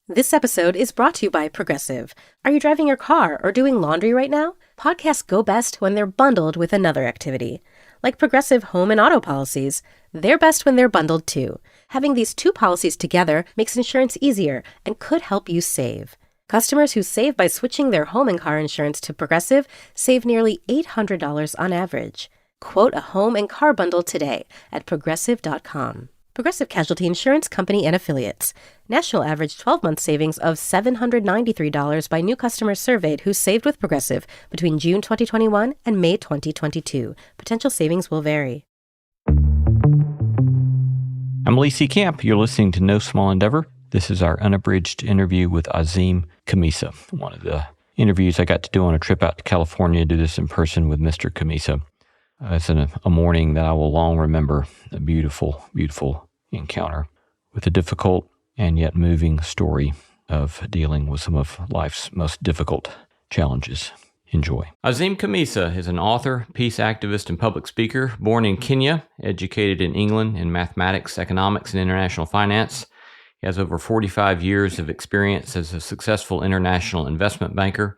This episode is brought to you by Progressive. Are you driving your car or doing laundry right now? Podcasts go best when they're bundled with another activity. Like Progressive home and auto policies, they're best when they're bundled too. Having these two policies together makes insurance easier and could help you save. Customers who save by switching their home and car insurance to Progressive save nearly $800 on average. Quote a home and car bundle today at Progressive.com. Progressive Casualty Insurance Company and Affiliates. National average 12-month savings of $793 by new customers surveyed who saved with Progressive between June 2021 and May 2022. Potential savings will vary. I'm Lee C. Camp. You're listening to No Small Endeavor. This is our unabridged interview with Azim Khamisa, one of the interviews I got to do on a trip out to California to do this in person with Mr. Khamisa. It's a morning that I will long remember, a beautiful, beautiful encounter with a difficult and yet moving story of dealing with some of life's most difficult challenges. Enjoy. Azim Khamisa is an author, peace activist, and public speaker, born in Kenya, educated in England in mathematics, economics, and international finance. He has over 45 years of experience as a successful international investment banker,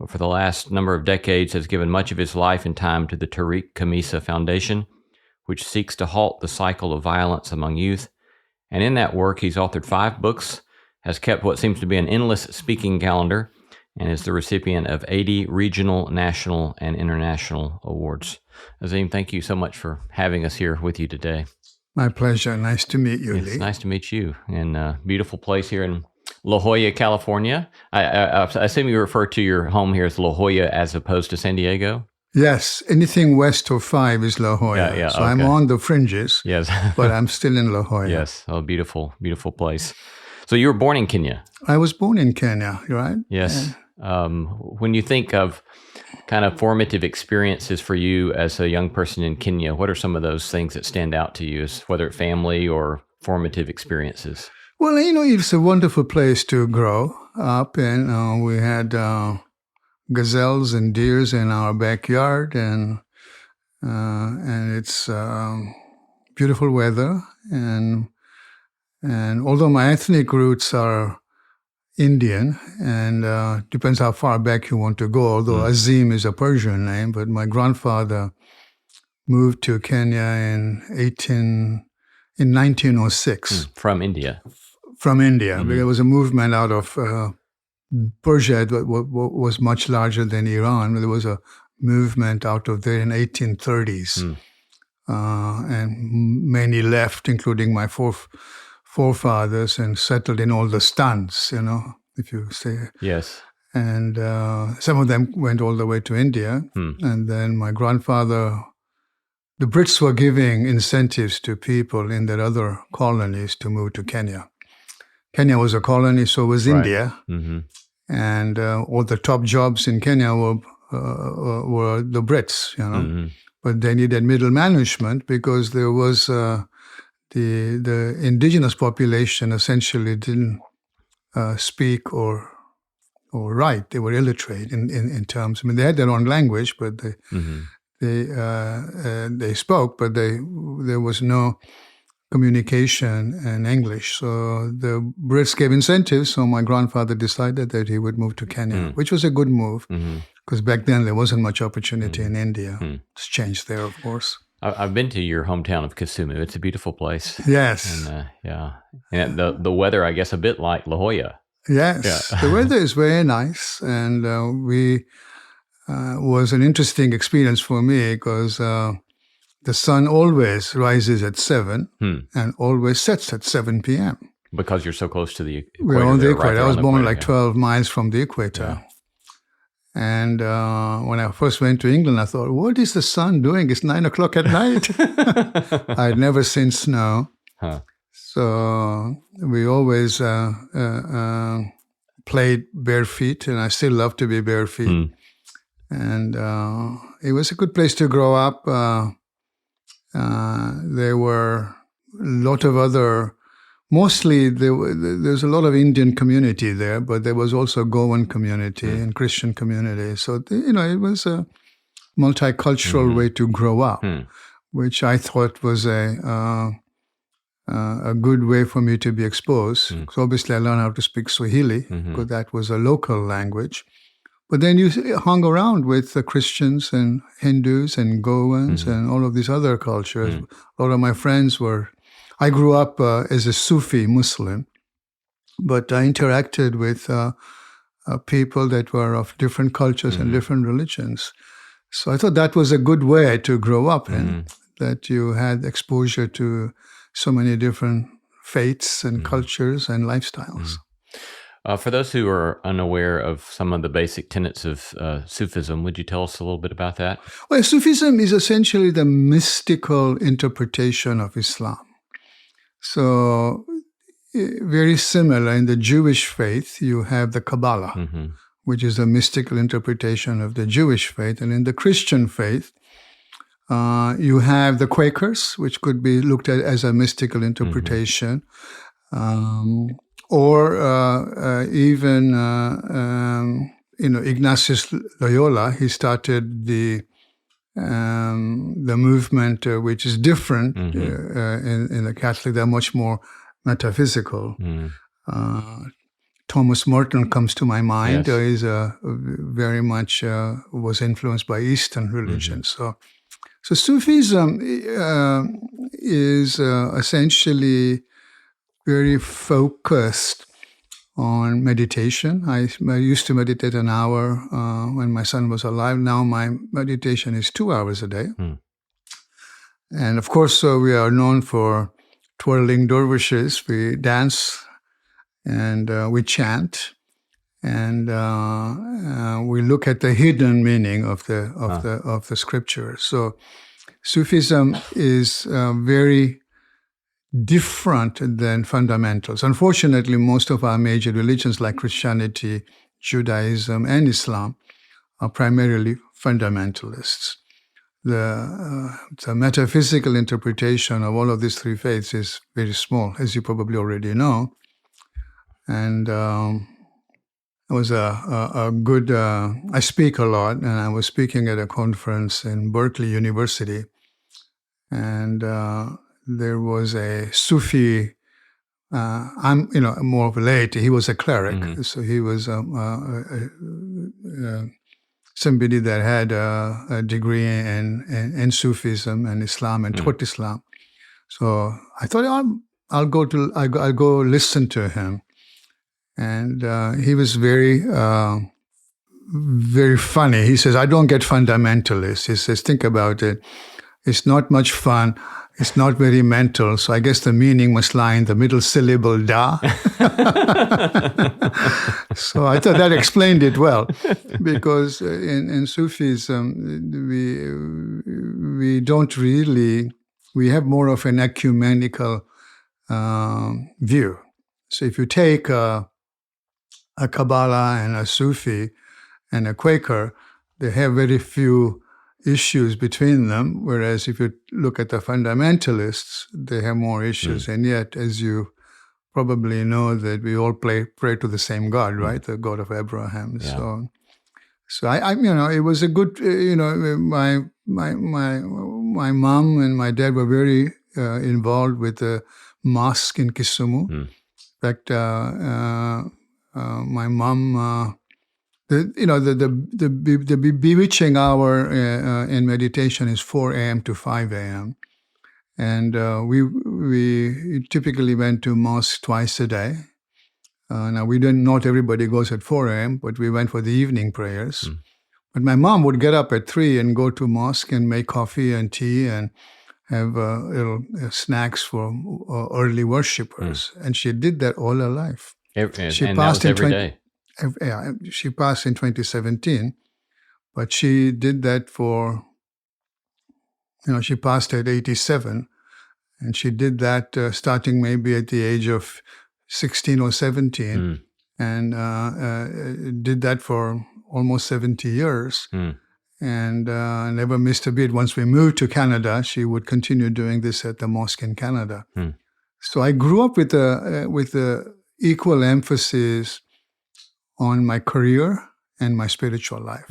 but for the last number of decades has given much of his life and time to the Tariq Khamisa Foundation, which seeks to halt the cycle of violence among youth. And in that work, he's authored 5 books, has kept what seems to be an endless speaking calendar, and is the recipient of 80 regional, national, and international awards. Azim, thank you so much for having us here with you today. My pleasure. Nice to meet you, Lee. It's nice to meet you in a beautiful place here in La Jolla, California. I assume you refer to your home here as La Jolla as opposed to San Diego? Yes. Anything west of 5 is La Jolla. Yeah, so okay. I'm on the fringes, yes. but I'm still in La Jolla. Yes. Oh, beautiful, beautiful place. So you were born in Kenya? I was born in Kenya, right? Yes. Yeah. When you think of kind of formative experiences for you as a young person in Kenya, what are some of those things that stand out to you, as whether it's family or formative experiences? Well, it's a wonderful place to grow up, and we had gazelles and deers in our backyard, and it's beautiful weather, and although my ethnic roots are Indian, and depends how far back you want to go, although Azim is a Persian name, but my grandfather moved to Kenya in 1906. From India? From India. Mm-hmm. There was a movement out of Persia that was much larger than Iran. There was a movement out of there in 1830s. And many left, including my forefathers, and settled in all the stans, if you say. Yes. And some of them went all the way to India. And then my grandfather, the Brits were giving incentives to people in their other colonies to move to Kenya. Kenya was a colony, so was India. Mm-hmm. And all the top jobs in Kenya were the Brits, Mm-hmm. But they needed middle management because there was the indigenous population essentially didn't speak or write. They were illiterate in terms. I mean, they had their own language, but they spoke, but there was no communication in English. So the Brits gave incentives, so my grandfather decided that he would move to Kenya, which was a good move, because back then there wasn't much opportunity in India. It's changed there, of course. I've been to your hometown of Kisumu. It's a beautiful place. Yes. And, and the weather, I guess, a bit like La Jolla. Yes. Yeah. The weather is very nice, and we was an interesting experience for me because the sun always rises at 7 and always sets at 7 p.m. Because you're so close to the equator. We're on the equator. I was born like 12 12 miles from the equator. Yeah. And when I first went to England, I thought, what is the sun doing? It's 9 o'clock at night. I'd never seen snow. So we always played bare feet, and I still love to be bare feet. And it was a good place to grow up. There were a lot of other, mostly there's a lot of Indian community there, but there was also Goan community and Christian community. So, it was a multicultural way to grow up, which I thought was a a good way for me to be exposed. So obviously, I learned how to speak Swahili because that was a local language. But then you hung around with the Christians and Hindus and Goans and all of these other cultures. A lot of my friends were. I grew up as a Sufi Muslim, but I interacted with people that were of different cultures and different religions. So I thought that was a good way to grow up in, that you had exposure to so many different faiths and cultures and lifestyles. For those who are unaware of some of the basic tenets of Sufism, would you tell us a little bit about that? Well, Sufism is essentially the mystical interpretation of Islam. So very similar in the Jewish faith, you have the Kabbalah, which is a mystical interpretation of the Jewish faith. And in the Christian faith, you have the Quakers, which could be looked at as a mystical interpretation, or even Ignatius Loyola. He started the movement, which is different in the Catholic. They're much more metaphysical. Thomas Merton comes to my mind. Yes. He's very much was influenced by Eastern religion. So Sufism is essentially very focused on meditation. I used to meditate an hour when my son was alive. Now my meditation is 2 hours a day. And of course, we are known for twirling dervishes. We dance and we chant, and we look at the hidden meaning of the scriptures. So Sufism is very different than fundamentals. Unfortunately, most of our major religions like Christianity, Judaism, and Islam are primarily fundamentalists. The metaphysical interpretation of all of these three faiths is very small, as you probably already know. And it was a good, I speak a lot, and I was speaking at a conference in Berkeley University. And there was a Sufi, I'm more of a laity. He was a cleric. So he was somebody that had a degree in Sufism and Islam and taught Islam. So I thought I'll go listen to him, and he was very very funny. He says, "I don't get fundamentalist." He says, "Think about it. It's not much fun. It's not very mental. So I guess the meaning must lie in the middle syllable da." So I thought that explained it well, because in Sufism, we don't really, we have more of an ecumenical view. So if you take a Kabbalah and a Sufi and a Quaker, they have very few issues between them, whereas if you look at the fundamentalists, they have more issues. And yet, as you probably know, that we all pray to the same God, right? The God of Abraham. Yeah. So I it was a good, my mom and my dad were very involved with the mosque in Kisumu. In fact, my mom, the bewitching hour in meditation is 4 a.m. to 5 a.m. And we typically went to mosque twice a day. Now, not everybody goes at 4 a.m., but we went for the evening prayers. But my mom would get up at 3 and go to mosque and make coffee and tea and have little snacks for early worshipers. And she did that all her life. She passed every day. Yeah, she passed in 2017, but she did that for, she passed at 87, and she did that starting maybe at the age of 16 or 17, and did that for almost 70 years, and never missed a beat. Once we moved to Canada, she would continue doing this at the mosque in Canada. So I grew up with the equal emphasis on my career and my spiritual life.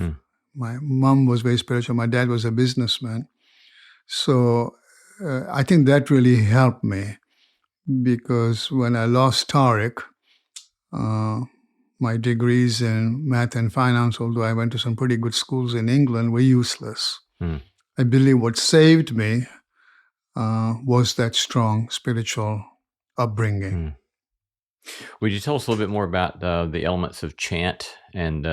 My mom was very spiritual. My dad was a businessman. So I think that really helped me. because when I lost Tariq, my degrees in math and finance, although I went to some pretty good schools in England, were useless. I believe what saved me was that strong spiritual upbringing. Would you tell us a little bit more about the elements of chant and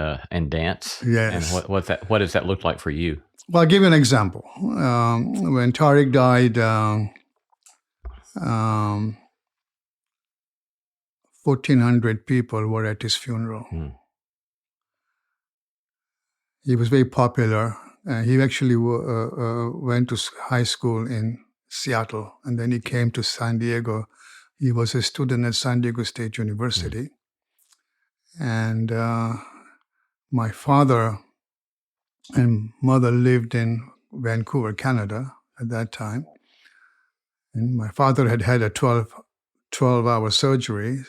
dance? Yes. And what does that look like for you? Well, I'll give you an example. When Tariq died, 1,400 people were at his funeral. He was very popular. He actually went to high school in Seattle, and then he came to San Diego. He was a student at San Diego State University. And my father and mother lived in Vancouver, Canada at that time. And my father had had a 12-hour surgery,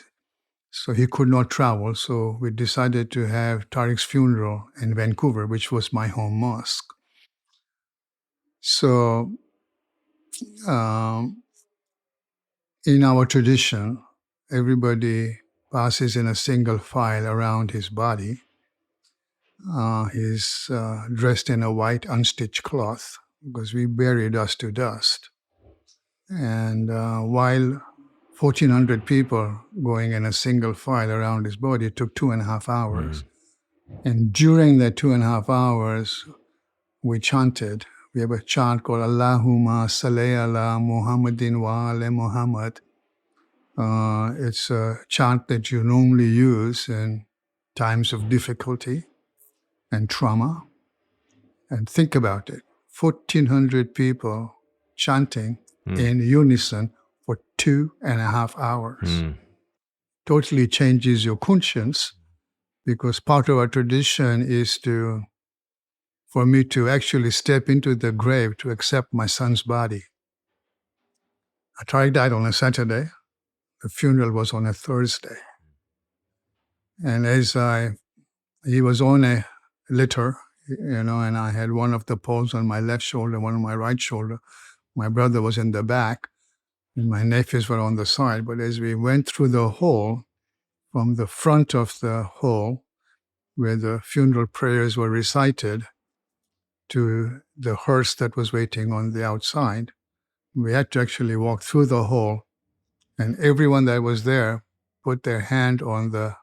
so he could not travel. So we decided to have Tariq's funeral in Vancouver, which was my home mosque. So in our tradition, everybody passes in a single file around his body. He's dressed in a white unstitched cloth because we bury dust to dust. And while 1,400 people going in a single file around his body, it took 2.5 hours. And during that 2.5 hours, we chanted. We have a chant called Allahumma salli ala Muhammadin wa ala Muhammad. It's a chant that you normally use in times of difficulty and trauma. And think about it, 1,400 people chanting in unison for 2.5 hours. Totally changes your conscience, because part of our tradition is for me to actually step into the grave to accept my son's body. Tariq died on a Saturday. The funeral was on a Thursday. And he was on a litter, and I had one of the poles on my left shoulder, one on my right shoulder. My brother was in the back, and my nephews were on the side. But as we went through the hall, from the front of the hall, where the funeral prayers were recited, to the hearse that was waiting on the outside, we had to actually walk through the hall, and everyone that was there put their hand on the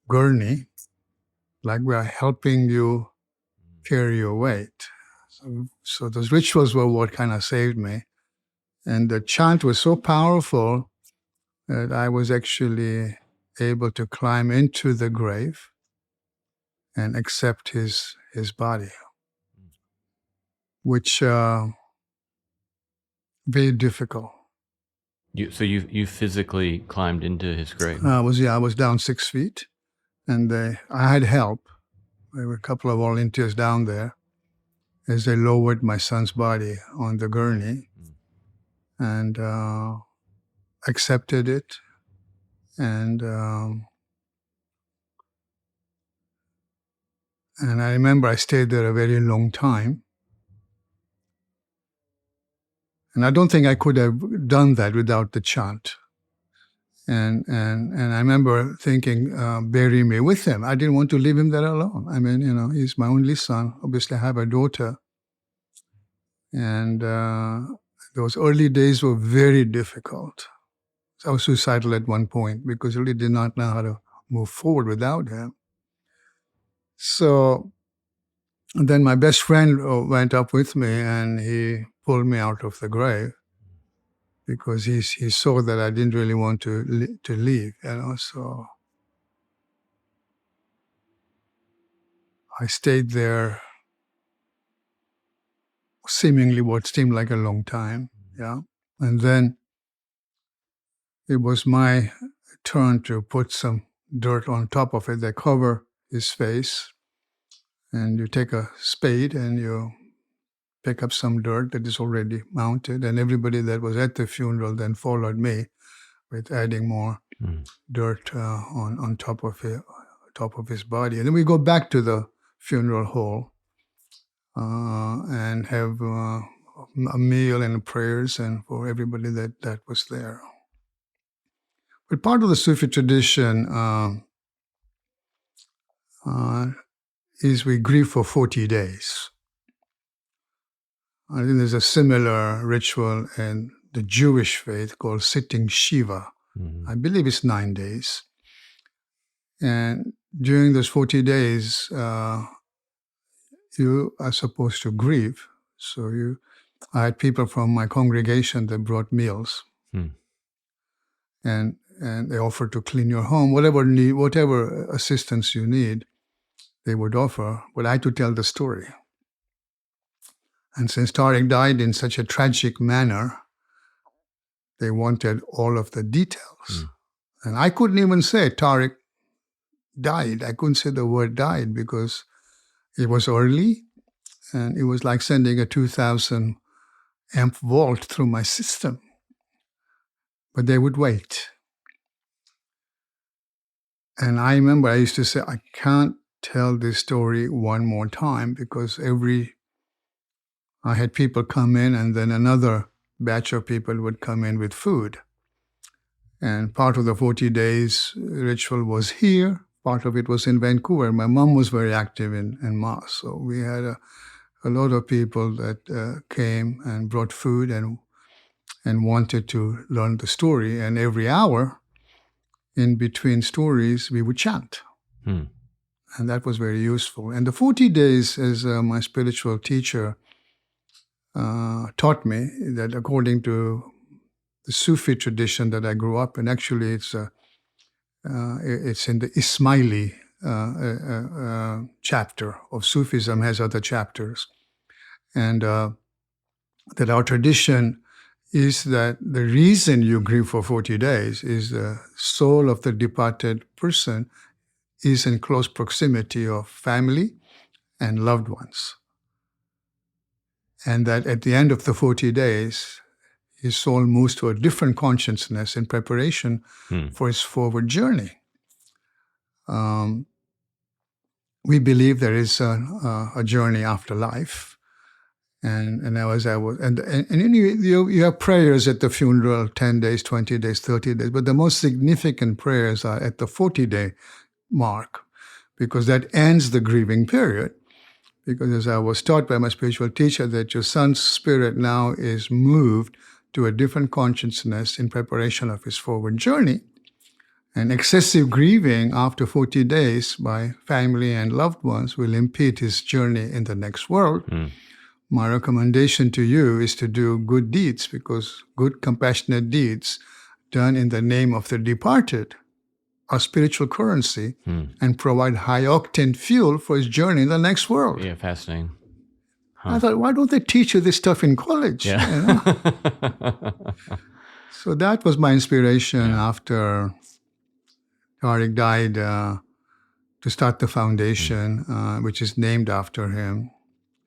gurney, like we are helping you carry your weight. So those rituals were what kind of saved me. And the chant was so powerful that I was actually able to climb into the grave and accept his body, which very difficult. So you physically climbed into his grave? I was down 6 feet, and I had help. There were a couple of volunteers down there as they lowered my son's body on the gurney, and accepted it. And I remember I stayed there a very long time. And I don't think I could have done that without the chant. And I remember thinking, bury me with him. I didn't want to leave him there alone. I mean, he's my only son. Obviously, I have a daughter. And those early days were very difficult. I was suicidal at one point because I really did not know how to move forward without him. So then my best friend went up with me, and he pulled me out of the grave because he saw that I didn't really want to leave, So I stayed there seemingly what seemed like a long time, yeah. And then it was my turn to put some dirt on top of it that cover his face. And you take a spade and you pick up some dirt that is already mounted. And everybody that was at the funeral then followed me with adding more dirt on top of his body. And then we go back to the funeral hall and have a meal and prayers and for everybody that was there. But part of the Sufi tradition is we grieve for 40 days. I think there's a similar ritual in the Jewish faith called sitting Shiva. I believe it's 9 days. And during those 40 days, you are supposed to grieve. So I had people from my congregation that brought meals. And they offered to clean your home, whatever assistance you need, they would offer. But I had to tell the story. And since Tariq died in such a tragic manner, they wanted all of the details. And I couldn't even say Tariq died. I couldn't say the word died because it was early, and it was like sending a 2,000 amp volt through my system. But they would wait. And I remember I used to say, I can't tell this story one more time because I had people come in and then another batch of people would come in with food. And part of the 40 days ritual was here. Part of it was in Vancouver. My mom was very active in mosque. So we had a lot of people that came and brought food and wanted to learn the story. And every hour, in between stories, we would chant. And that was very useful. And the 40 days, as my spiritual teacher taught me, that according to the Sufi tradition that I grew up in, actually it's in the Ismaili chapter of Sufism, has other chapters. And that our tradition is that the reason you grieve for 40 days is the soul of the departed person is in close proximity of family and loved ones. And that at the end of the 40 days, his soul moves to a different consciousness in preparation for his forward journey. We believe there is a journey after life. And you have prayers at the funeral, 10 days, 20 days, 30 days, but the most significant prayers are at the 40-day mark, because that ends the grieving period. Because as I was taught by my spiritual teacher, that your son's spirit now is moved to a different consciousness in preparation of his forward journey. And excessive grieving after 40 days by family and loved ones will impede his journey in the next world. My recommendation to you is to do good deeds, because good, compassionate deeds done in the name of the departed are spiritual currency and provide high-octane fuel for his journey in the next world. Yeah, fascinating. I thought, why don't they teach you this stuff in college? Yeah. You know? So that was my inspiration after Tariq died to start the foundation, which is named after him.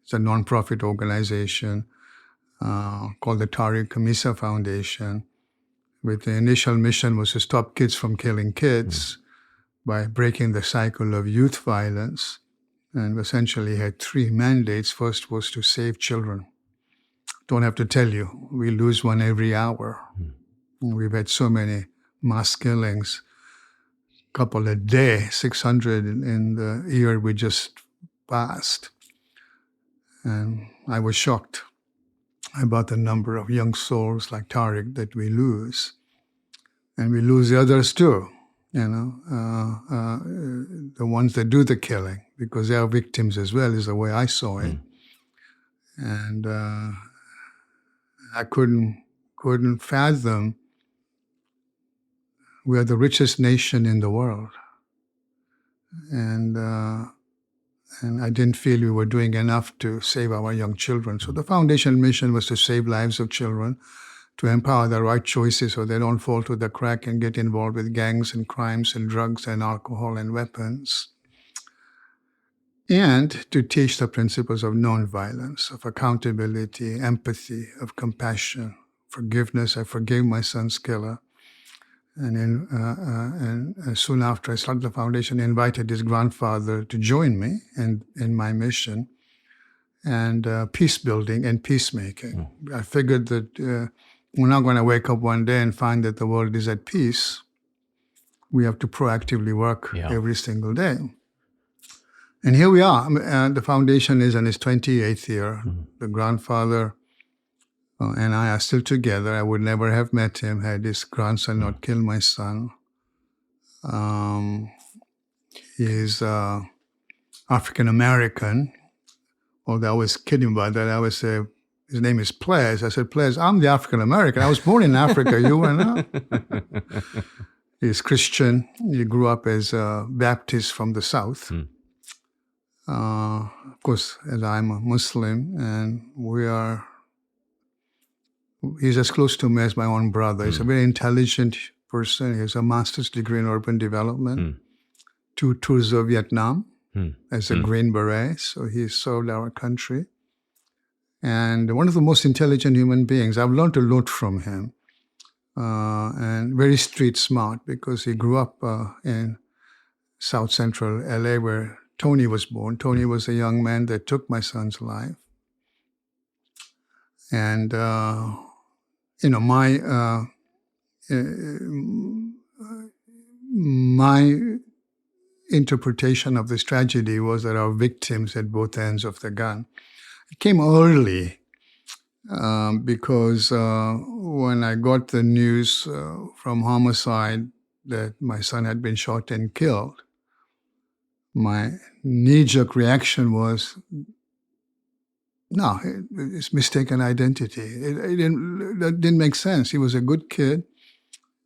It's a non-profit organization called the Tariq Khamisa Foundation, with the initial mission was to stop kids from killing kids by breaking the cycle of youth violence, and essentially had 3 mandates. First was to save children. Don't have to tell you, we lose one every hour. We've had so many mass killings, couple a day, 600 in the year we just passed. And I was shocked about the number of young souls like Tariq that we lose. And we lose the others too, you know, the ones that do the killing, because they are victims as well, is the way I saw it. And I couldn't fathom we are the richest nation in the world. And I didn't feel we were doing enough to save our young children. So the foundation mission was to save lives of children, to empower the right choices so they don't fall to the crack and get involved with gangs and crimes and drugs and alcohol and weapons. And to teach the principles of nonviolence, of accountability, empathy, of compassion, forgiveness. I forgave my son's killer. And soon after I started the foundation, I invited his grandfather to join me in my mission, and peace building and peacemaking. I figured that we're not going to wake up one day and find that the world is at peace. we have to proactively work every single day. And here we are. The foundation is in its 28th year. Mm-hmm. The grandfather and I are still together. I would never have met him had his grandson not killed my son. He is African American. Although I was kidding about that, I would say his name is Ples. I said, Ples, I'm the African American. I was born in Africa. You were not. He's Christian. He grew up as a Baptist from the South. Of course, as I'm a Muslim, and he's as close to me as my own brother. He's a very intelligent person. He has a master's degree in urban development, 2 tours of Vietnam as a Green Beret. So he served our country. And one of the most intelligent human beings. I've learned a lot from him. And very street smart, because he grew up in South Central LA, where Tony was born. Tony was a young man that took my son's life. And, my interpretation of this tragedy was that our victims at both ends of the gun. It came early because when I got the news from homicide that my son had been shot and killed, my knee-jerk reaction was, no, it's mistaken identity. That didn't make sense. He was a good kid,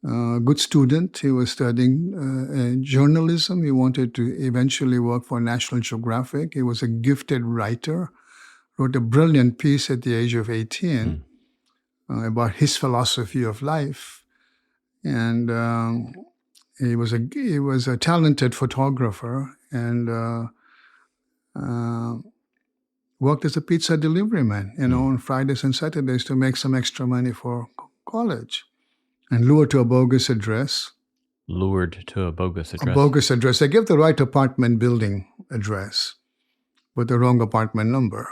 good student. He was studying journalism. He wanted to eventually work for National Geographic. He was a gifted writer, wrote a brilliant piece at the age of 18 about his philosophy of life. And he was a talented photographer and worked as a pizza delivery man, on Fridays and Saturdays to make some extra money for college, and lured to a bogus address. Lured to a bogus address? A bogus address. They gave the right apartment building address, but the wrong apartment number.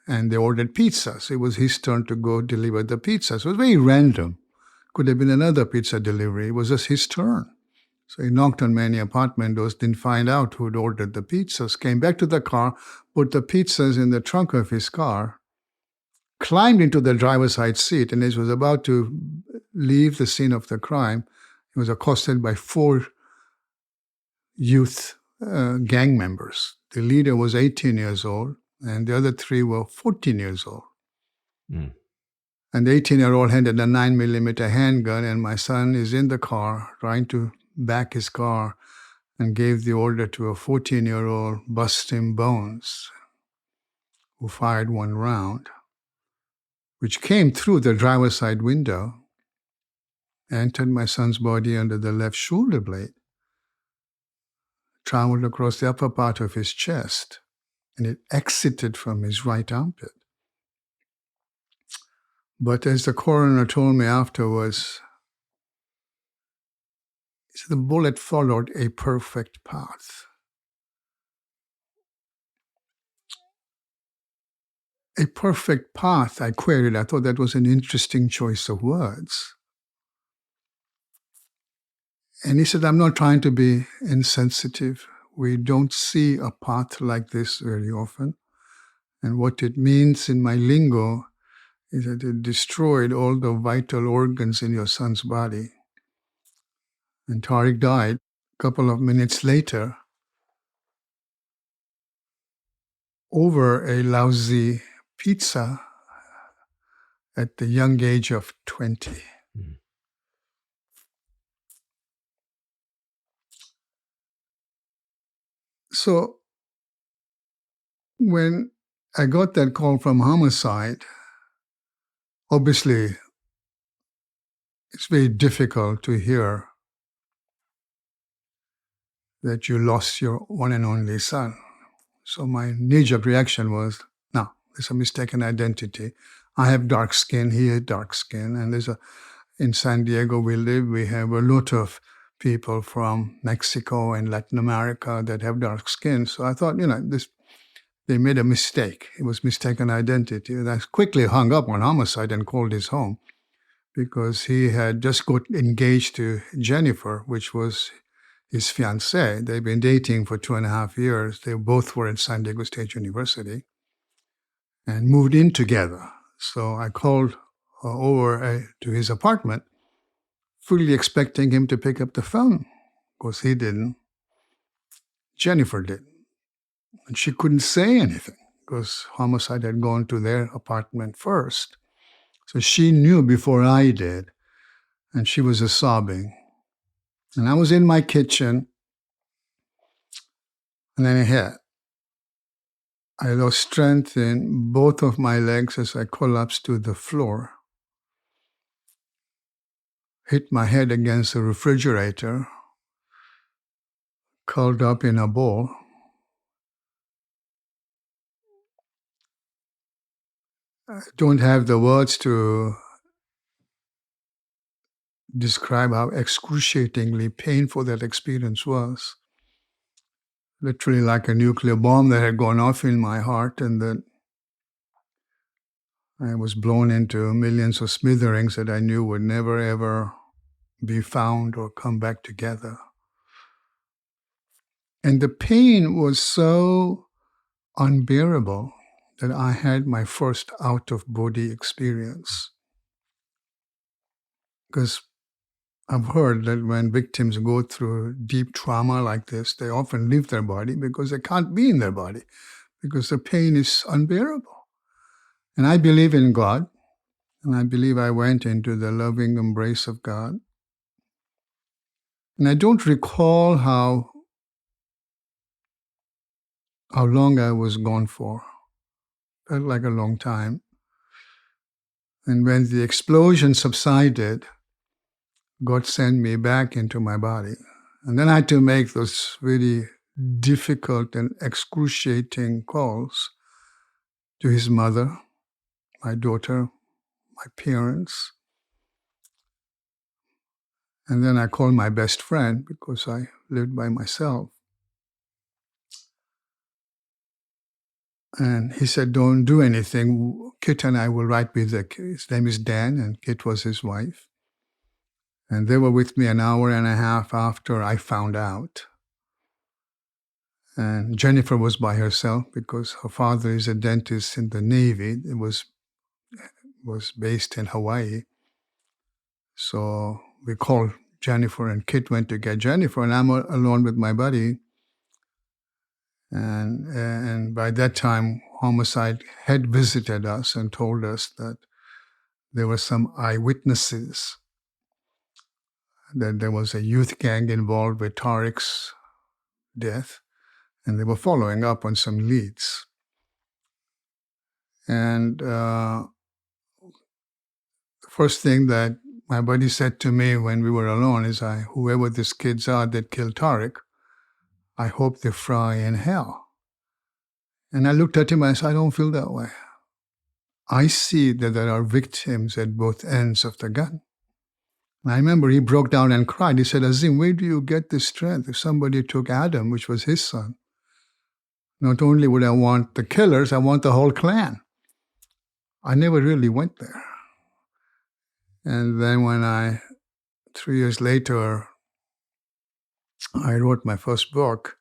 And they ordered pizzas. It was his turn to go deliver the pizzas. It was very random. Could have been another pizza delivery. It was just his turn. So he knocked on many apartment doors, didn't find out who'd ordered the pizzas, came back to the car, put the pizzas in the trunk of his car, climbed into the driver's side seat, and as he was about to leave the scene of the crime, he was accosted by 4 youth gang members. The leader was 18 years old, and the other 3 were 14 years old. And the 18-year-old handed a 9mm handgun, and my son is in the car trying to back his car and gave the order to a 14-year-old bust him bones, who fired 1 round, which came through the driver's side window, entered my son's body under the left shoulder blade, traveled across the upper part of his chest, and it exited from his right armpit. But as the coroner told me afterwards, the bullet followed a perfect path. A perfect path, I queried. I thought that was an interesting choice of words. And he said, I'm not trying to be insensitive. We don't see a path like this very often. And what it means in my lingo is that it destroyed all the vital organs in your son's body. And Tariq died a couple of minutes later over a lousy pizza at the young age of 20. So when I got that call from homicide, obviously it's very difficult to hear that you lost your one and only son. So my knee-jerk reaction was, no, there's a mistaken identity. I have dark skin, he had dark skin, and in San Diego we have a lot of people from Mexico and Latin America that have dark skin. So I thought, they made a mistake. It was mistaken identity. And I quickly hung up on homicide and called his home, because he had just got engaged to Jennifer, which was his fiancée. They'd been dating for 2.5 years. They both were at San Diego State University and moved in together. So I called over to his apartment, fully expecting him to pick up the phone. Of course, he didn't. Jennifer did. And she couldn't say anything because Homicide had gone to their apartment first. So she knew before I did, and she was just sobbing. And I was in my kitchen, and then it hit. I lost strength in both of my legs as I collapsed to the floor, hit my head against the refrigerator, curled up in a ball. I don't have the words to describe how excruciatingly painful that experience was. Literally like a nuclear bomb that had gone off in my heart, and that I was blown into millions of smithereens that I knew would never, ever be found or come back together. And the pain was so unbearable that I had my first out-of-body experience. Because I've heard that when victims go through deep trauma like this, they often leave their body because they can't be in their body, because the pain is unbearable. And I believe in God, and I believe I went into the loving embrace of God. And I don't recall how long I was gone for. Felt like a long time. And when the explosion subsided, God sent me back into my body. And then I had to make those really difficult and excruciating calls to his mother, my daughter, my parents. And then I called my best friend because I lived by myself. And he said, don't do anything. Kit and I will right with the kid. His name is Dan, and Kit was his wife. And they were with me an hour and a half after I found out. And Jennifer was by herself because her father is a dentist in the Navy. It was based in Hawaii. So we called Jennifer, and Kit went to get Jennifer, and I'm alone with my buddy. And by that time, Homicide had visited us and told us that there were some eyewitnesses, that there was a youth gang involved with Tariq's death, and they were following up on some leads. And the first thing that my buddy said to me when we were alone is, whoever these kids are that killed Tariq, I hope they fry in hell. And I looked at him and I said, I don't feel that way. I see that there are victims at both ends of the gun. And I remember he broke down and cried. He said, Azim, where do you get this strength? If somebody took Adam, which was his son, not only would I want the killers, I want the whole clan. I never really went there. And then when 3 years later, I wrote my first book,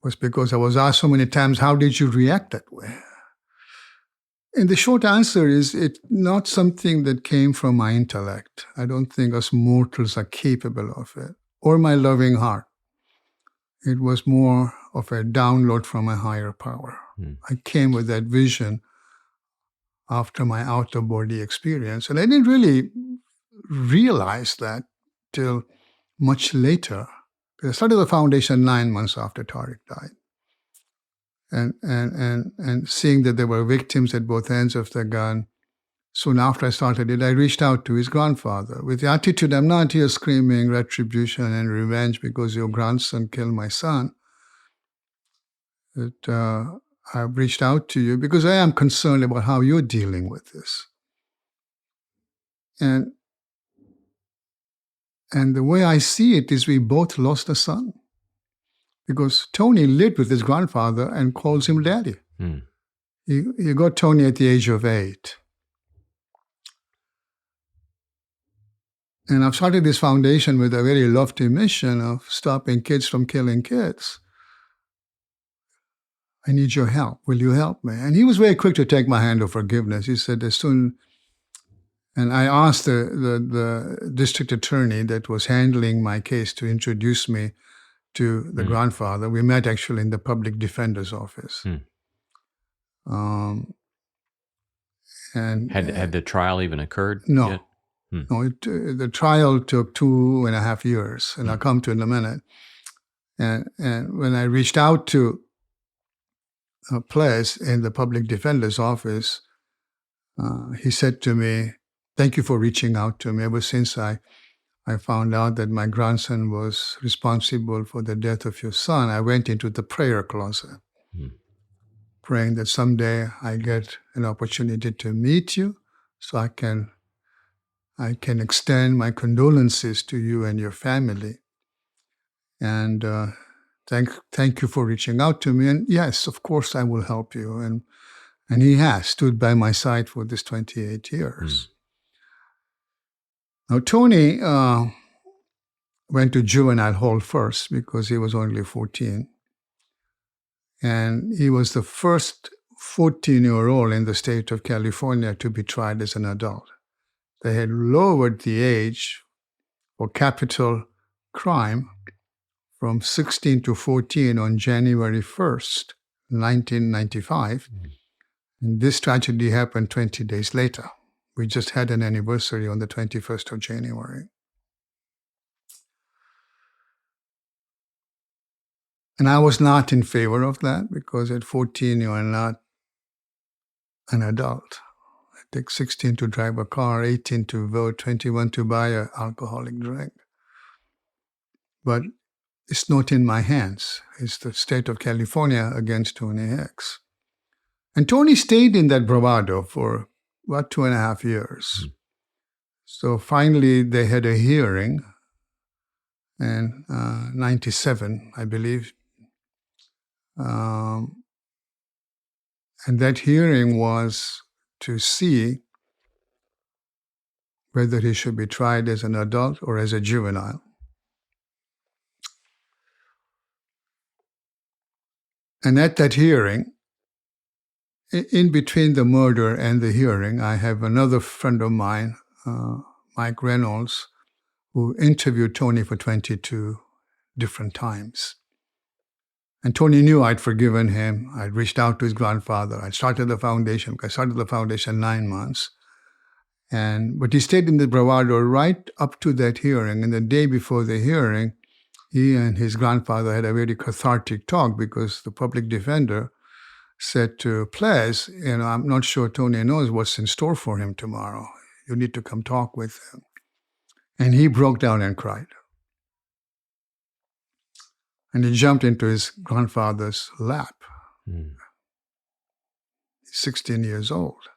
was because I was asked so many times, how did you react that way? And the short answer is, it's not something that came from my intellect. I don't think us mortals are capable of it, or my loving heart. It was more of a download from a higher power. I came with that vision after my out-of-body experience, and I didn't really realize that till much later. I started the foundation 9 months after Tariq died. And seeing that there were victims at both ends of the gun, soon after I started it, I reached out to his grandfather with the attitude, I'm not here screaming retribution and revenge because your grandson killed my son. I've reached out to you because I am concerned about how you're dealing with this. And the way I see it is we both lost a son. Because Tony lived with his grandfather and calls him daddy. He got Tony at the age of 8. And I've started this foundation with a very lofty mission of stopping kids from killing kids. I need your help. Will you help me? And he was very quick to take my hand of forgiveness. He said, as soon, and I asked the district attorney that was handling my case to introduce me to the grandfather. We met actually in the public defender's office. And had the trial even occurred no, yet? no. The trial took 2.5 years, and I'll come to it in a minute. And when I reached out to a place in the public defender's office, he said to me, "Thank you for reaching out to me. Ever since I found out that my grandson was responsible for the death of your son, I went into the prayer closet, praying that someday I get an opportunity to meet you so I can extend my condolences to you and your family. And thank you for reaching out to me. And yes, of course, I will help you." And he has stood by my side for this 28 years. Now, Tony went to juvenile hall first because he was only 14. And he was the first 14-year-old in the state of California to be tried as an adult. They had lowered the age for capital crime from 16 to 14 on January 1st, 1995. And this tragedy happened 20 days later. We just had an anniversary on the 21st of January. And I was not in favor of that because at 14, you are not an adult. It takes 16 to drive a car, 18 to vote, 21 to buy an alcoholic drink. But it's not in my hands. It's the state of California against Tony Hicks. And Tony stayed in that bravado for about 2.5 years. So finally, they had a hearing in 97, I believe. And that hearing was to see whether he should be tried as an adult or as a juvenile. And at that hearing, in between the murder and the hearing, I have another friend of mine, Mike Reynolds, who interviewed Tony for 22 different times. And Tony knew I'd forgiven him. I'd reached out to his grandfather. I'd started the foundation. I started the foundation 9 months. But he stayed in the bravado right up to that hearing. And the day before the hearing, he and his grandfather had a very cathartic talk because the public defender said to Ples, "I'm not sure Tony knows what's in store for him tomorrow. You need to come talk with him." And he broke down and cried. And he jumped into his grandfather's lap. He's 16 years old.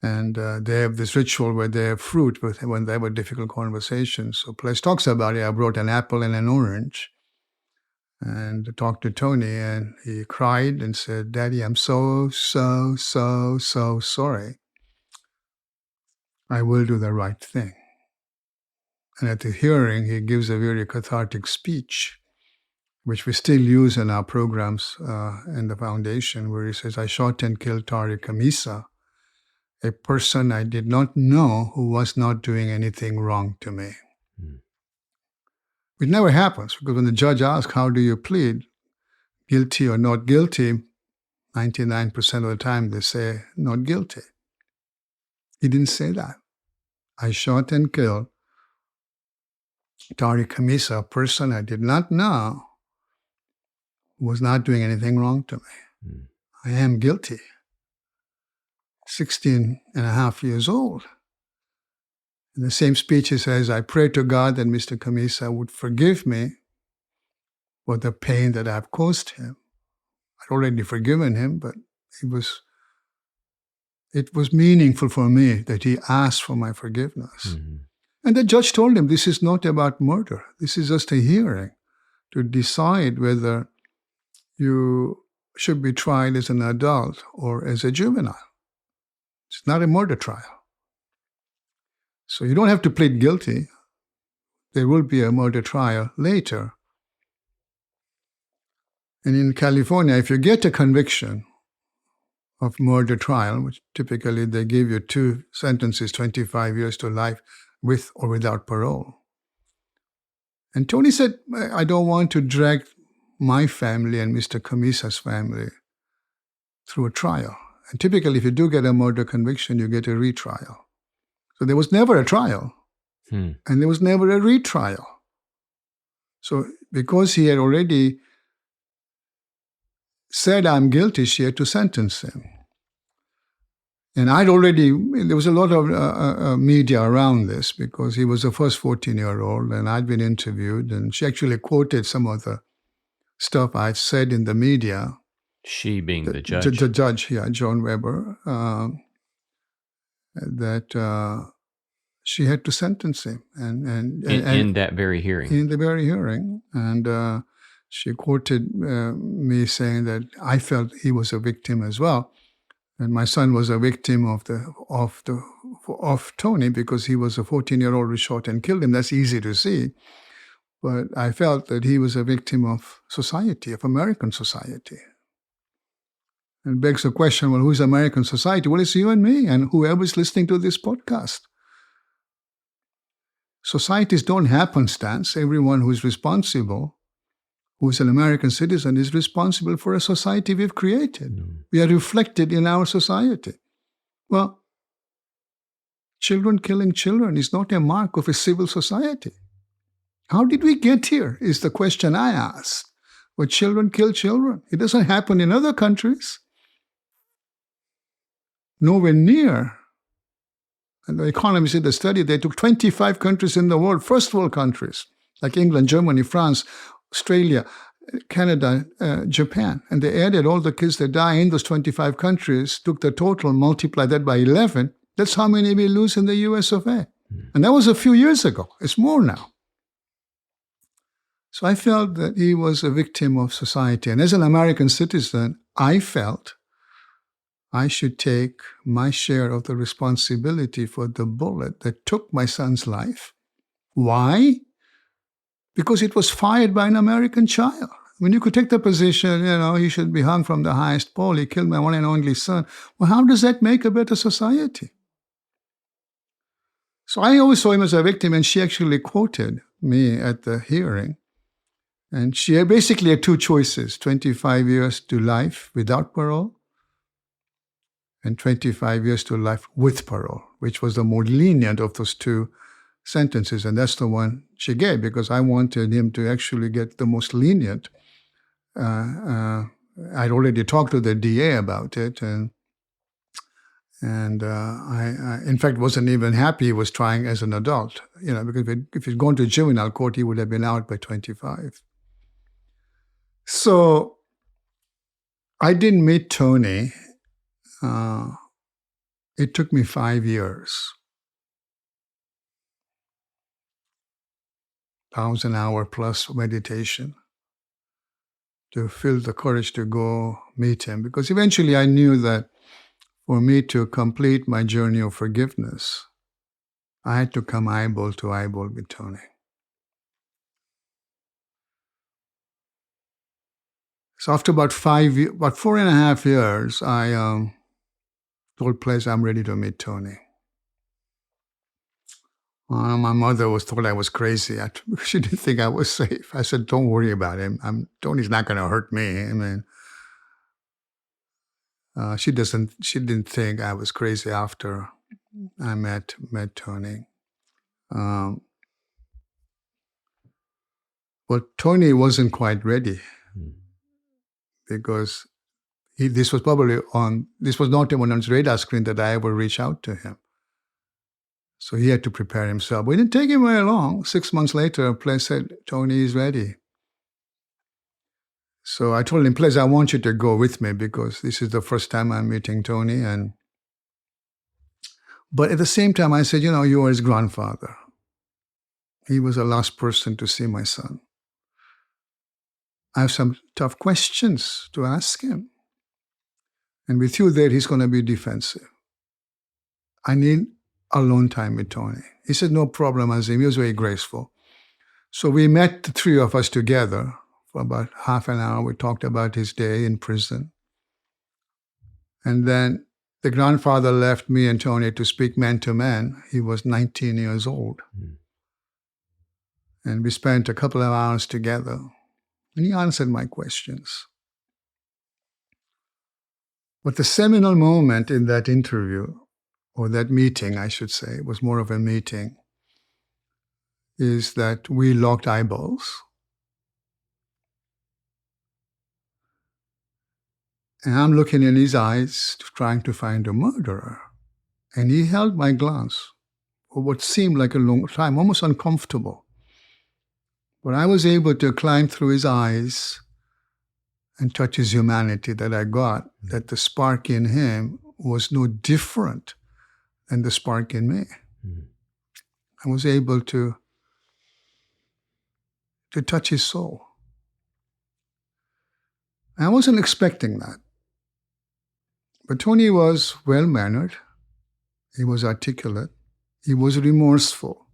And they have this ritual where they have fruit when they have a difficult conversation. So Ples talks about it. I brought an apple and an orange and talked to Tony, and he cried and said, "Daddy, I'm so sorry. I will do the right thing." And at the hearing, he gives a very cathartic speech, which we still use in our programs in the foundation, where he says, "I shot and killed Tariq Khamisa, a person I did not know who was not doing anything wrong to me." It never happens, because when the judge asks, "How do you plead, guilty or not guilty?" 99% of the time they say, "Not guilty." He didn't say that. "I shot and killed Tariq Khamisa, a person I did not know who was not doing anything wrong to me. I am guilty." 16 and a half years old. In the same speech, he says, "I pray to God that Mr. Khamisa would forgive me for the pain that I've caused him." I'd already forgiven him, but it was meaningful for me that he asked for my forgiveness. And the judge told him, "This is not about murder. This is just a hearing to decide whether you should be tried as an adult or as a juvenile. It's not a murder trial." So you don't have to plead guilty. There will be a murder trial later. And in California, if you get a conviction of murder trial, which typically they give you 2 sentences, 25 years to life, with or without parole. And Tony said, I don't want to drag my family and Mr. Khamisa's family through a trial. And typically, if you do get a murder conviction, you get a retrial. So there was never a trial, and there was never a retrial. So because he had already said, I'm guilty, she had to sentence him. And there was a lot of media around this because he was the first 14-year-old, and I'd been interviewed, and she actually quoted some of the stuff I'd said in the media. She being the judge? The judge, yeah, John Weber, that she had to sentence him. And in that very hearing? In the very hearing. And she quoted me saying that I felt he was a victim as well. And my son was a victim of Tony because he was a 14-year-old who shot and killed him. That's easy to see. But I felt that he was a victim of society, of American society. And it begs the question, well, who's American society? Well, it's you and me and whoever's listening to this podcast. Societies don't happenstance. Everyone who's responsible, who's an American citizen, is responsible for a society we've created. We are reflected in our society. Well, children killing children is not a mark of a civil society. How did we get here is the question I asked. Where children kill children. It doesn't happen in other countries. Nowhere near. And the economists did a study. They took 25 countries in the world, first world countries, like England, Germany, France, Australia, Canada, Japan. And they added all the kids that die in those 25 countries, took the total, multiplied that by 11. That's how many we lose in the US of A. And that was a few years ago. It's more now. So I felt that he was a victim of society. And as an American citizen, I felt I should take my share of the responsibility for the bullet that took my son's life. Why? Because it was fired by an American child. When you could take the position, he should be hung from the highest pole. He killed my one and only son. Well, how does that make a better society? So I always saw him as a victim, and she actually quoted me at the hearing. And she basically had 2 choices, 25 years to life without parole and 25 years to life with parole, which was the more lenient of those 2 sentences. And that's the one she gave because I wanted him to actually get the most lenient. I'd already talked to the DA about it, and I in fact, wasn't even happy he was trying as an adult, because if he'd gone to juvenile court, he would have been out by 25. So I didn't meet Tony. It took me 5 years. 1,000-hour plus meditation to feel the courage to go meet him. Because eventually I knew that for me to complete my journey of forgiveness, I had to come eyeball to eyeball with Tony. So after about 4.5 years, I told Place I'm ready to meet Tony. My mother thought I was crazy. She didn't think I was safe. I said, don't worry about him. Tony's not going to hurt me. I mean, she didn't think I was crazy after I met Tony. Well, Tony wasn't quite ready because this was not even on his radar screen that I ever reached out to him. So he had to prepare himself. But it didn't take him very long. 6 months later, Place said, Tony is ready. So I told him, Place, I want you to go with me because this is the first time I'm meeting Tony. But at the same time, I said, you are his grandfather. He was the last person to see my son. I have some tough questions to ask him. And with you there, he's going to be defensive. I need alone time with Tony. He said, no problem, Azim. He was very graceful. So we met, the three of us together, for about half an hour. We talked about his day in prison. And then the grandfather left me and Tony to speak man to man. He was 19 years old. And we spent a couple of hours together. And he answered my questions. But the seminal moment in that interview, or that meeting, I should say, it was more of a meeting, is that we locked eyeballs. And I'm looking in his eyes, trying to find a murderer. And he held my glance for what seemed like a long time, almost uncomfortable. But I was able to climb through his eyes and touch his humanity that I got, that the spark in him was no different than the spark in me. I was able to touch his soul. I wasn't expecting that. But Tony was well-mannered. He was articulate. He was remorseful.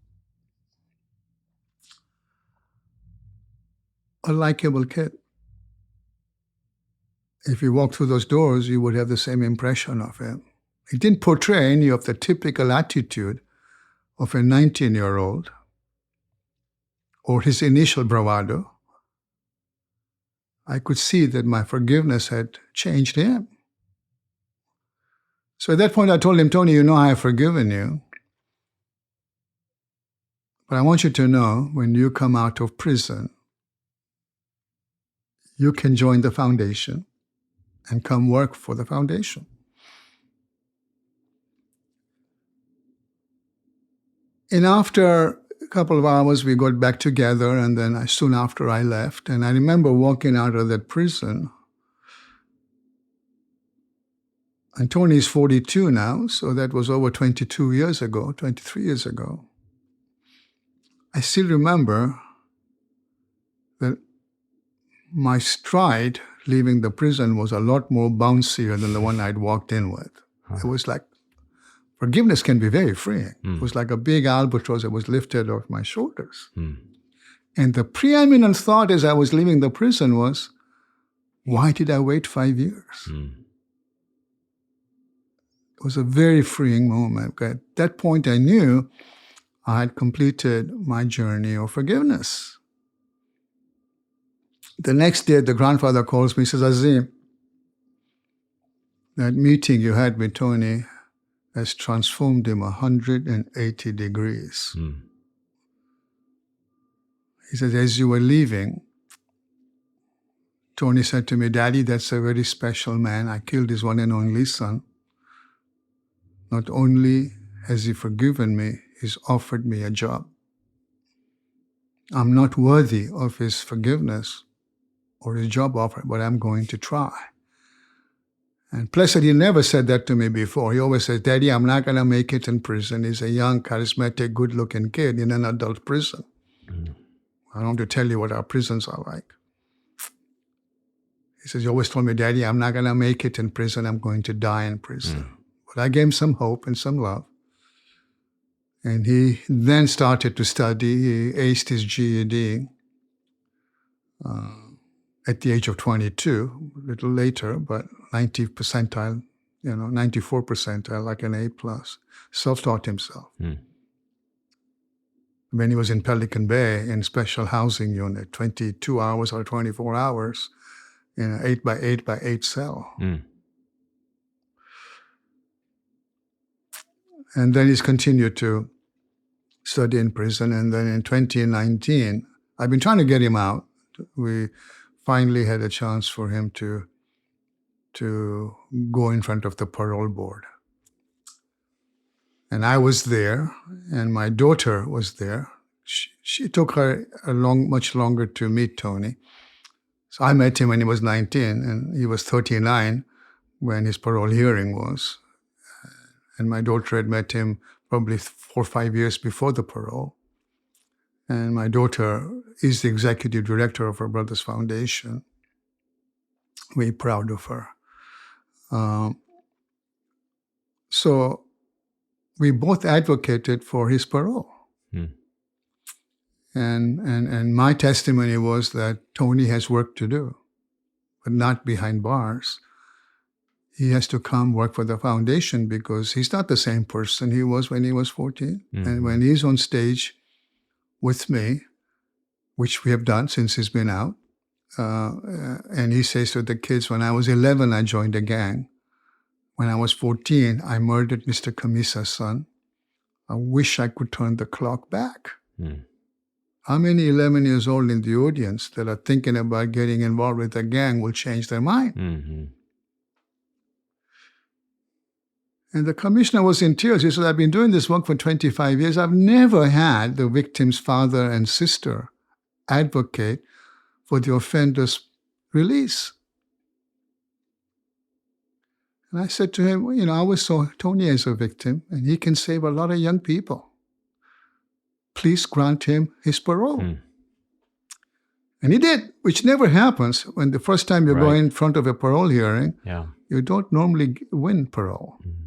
A likable kid. If you walked through those doors, you would have the same impression of him. He didn't portray any of the typical attitude of a 19-year-old or his initial bravado. I could see that my forgiveness had changed him. So at that point, I told him, Tony, you know I have forgiven you. But I want you to know, when you come out of prison, you can join the foundation and come work for the foundation. And after a couple of hours, we got back together, and then soon after I left. And I remember walking out of that prison. And Tony's 42 now, so that was over 23 years ago. I still remember that my stride leaving the prison was a lot more bouncier than the one I'd walked in with. It was like, forgiveness can be very freeing. It was like a big albatross that was lifted off my shoulders. And the preeminent thought as I was leaving the prison was, why did I wait 5 years? It was a very freeing moment. At that point, I knew I had completed my journey of forgiveness. The next day, the grandfather calls me, says, Azim, that meeting you had with Tony has transformed him 180 degrees. He says, as you were leaving, Tony said to me, Daddy, that's a very special man. I killed his one and only son. Not only has he forgiven me, he's offered me a job. I'm not worthy of his forgiveness or his job offer, but I'm going to try. And plus, he never said that to me before. He always says, Daddy, I'm not going to make it in prison. He's a young, charismatic, good-looking kid in an adult prison. I don't have to tell you what our prisons are like. He says, you always told me, Daddy, I'm not going to make it in prison. I'm going to die in prison. But I gave him some hope and some love. And he then started to study. He aced his GED at the age of 22, a little later, but 90 percentile, 94 percentile, like an A+. Self-taught himself. When he was in Pelican Bay in special housing unit, 22 hours or 24 hours in an 8 by 8 by 8 cell. And then he's continued to study in prison. And then in 2019, I've been trying to get him out. We finally had a chance for him to go in front of the parole board. And I was there, and my daughter was there. She took her much longer to meet Tony. So I met him when he was 19, and he was 39 when his parole hearing was. And my daughter had met him probably 4 or 5 years before the parole. And my daughter is the executive director of her brother's foundation. Very proud of her. So we both advocated for his parole. Hmm. And my testimony was that Tony has work to do, but not behind bars. He has to come work for the foundation because he's not the same person he was when he was 14. Mm-hmm. And when he's on stage with me, which we have done since he's been out, and he says to the kids, when I was 11, I joined a gang. When I was 14, I murdered Mr. Khamisa's son. I wish I could turn the clock back. Mm. How many 11 years old in the audience that are thinking about getting involved with a gang will change their mind? Mm-hmm. And the commissioner was in tears. He said, I've been doing this work for 25 years. I've never had the victim's father and sister advocate for the offender's release. And I said to him, I always saw Tony as a victim, and he can save a lot of young people. Please grant him his parole. Mm. And he did, which never happens. When the first time you go Right. in front of a parole hearing, Yeah. you don't normally win parole. Mm.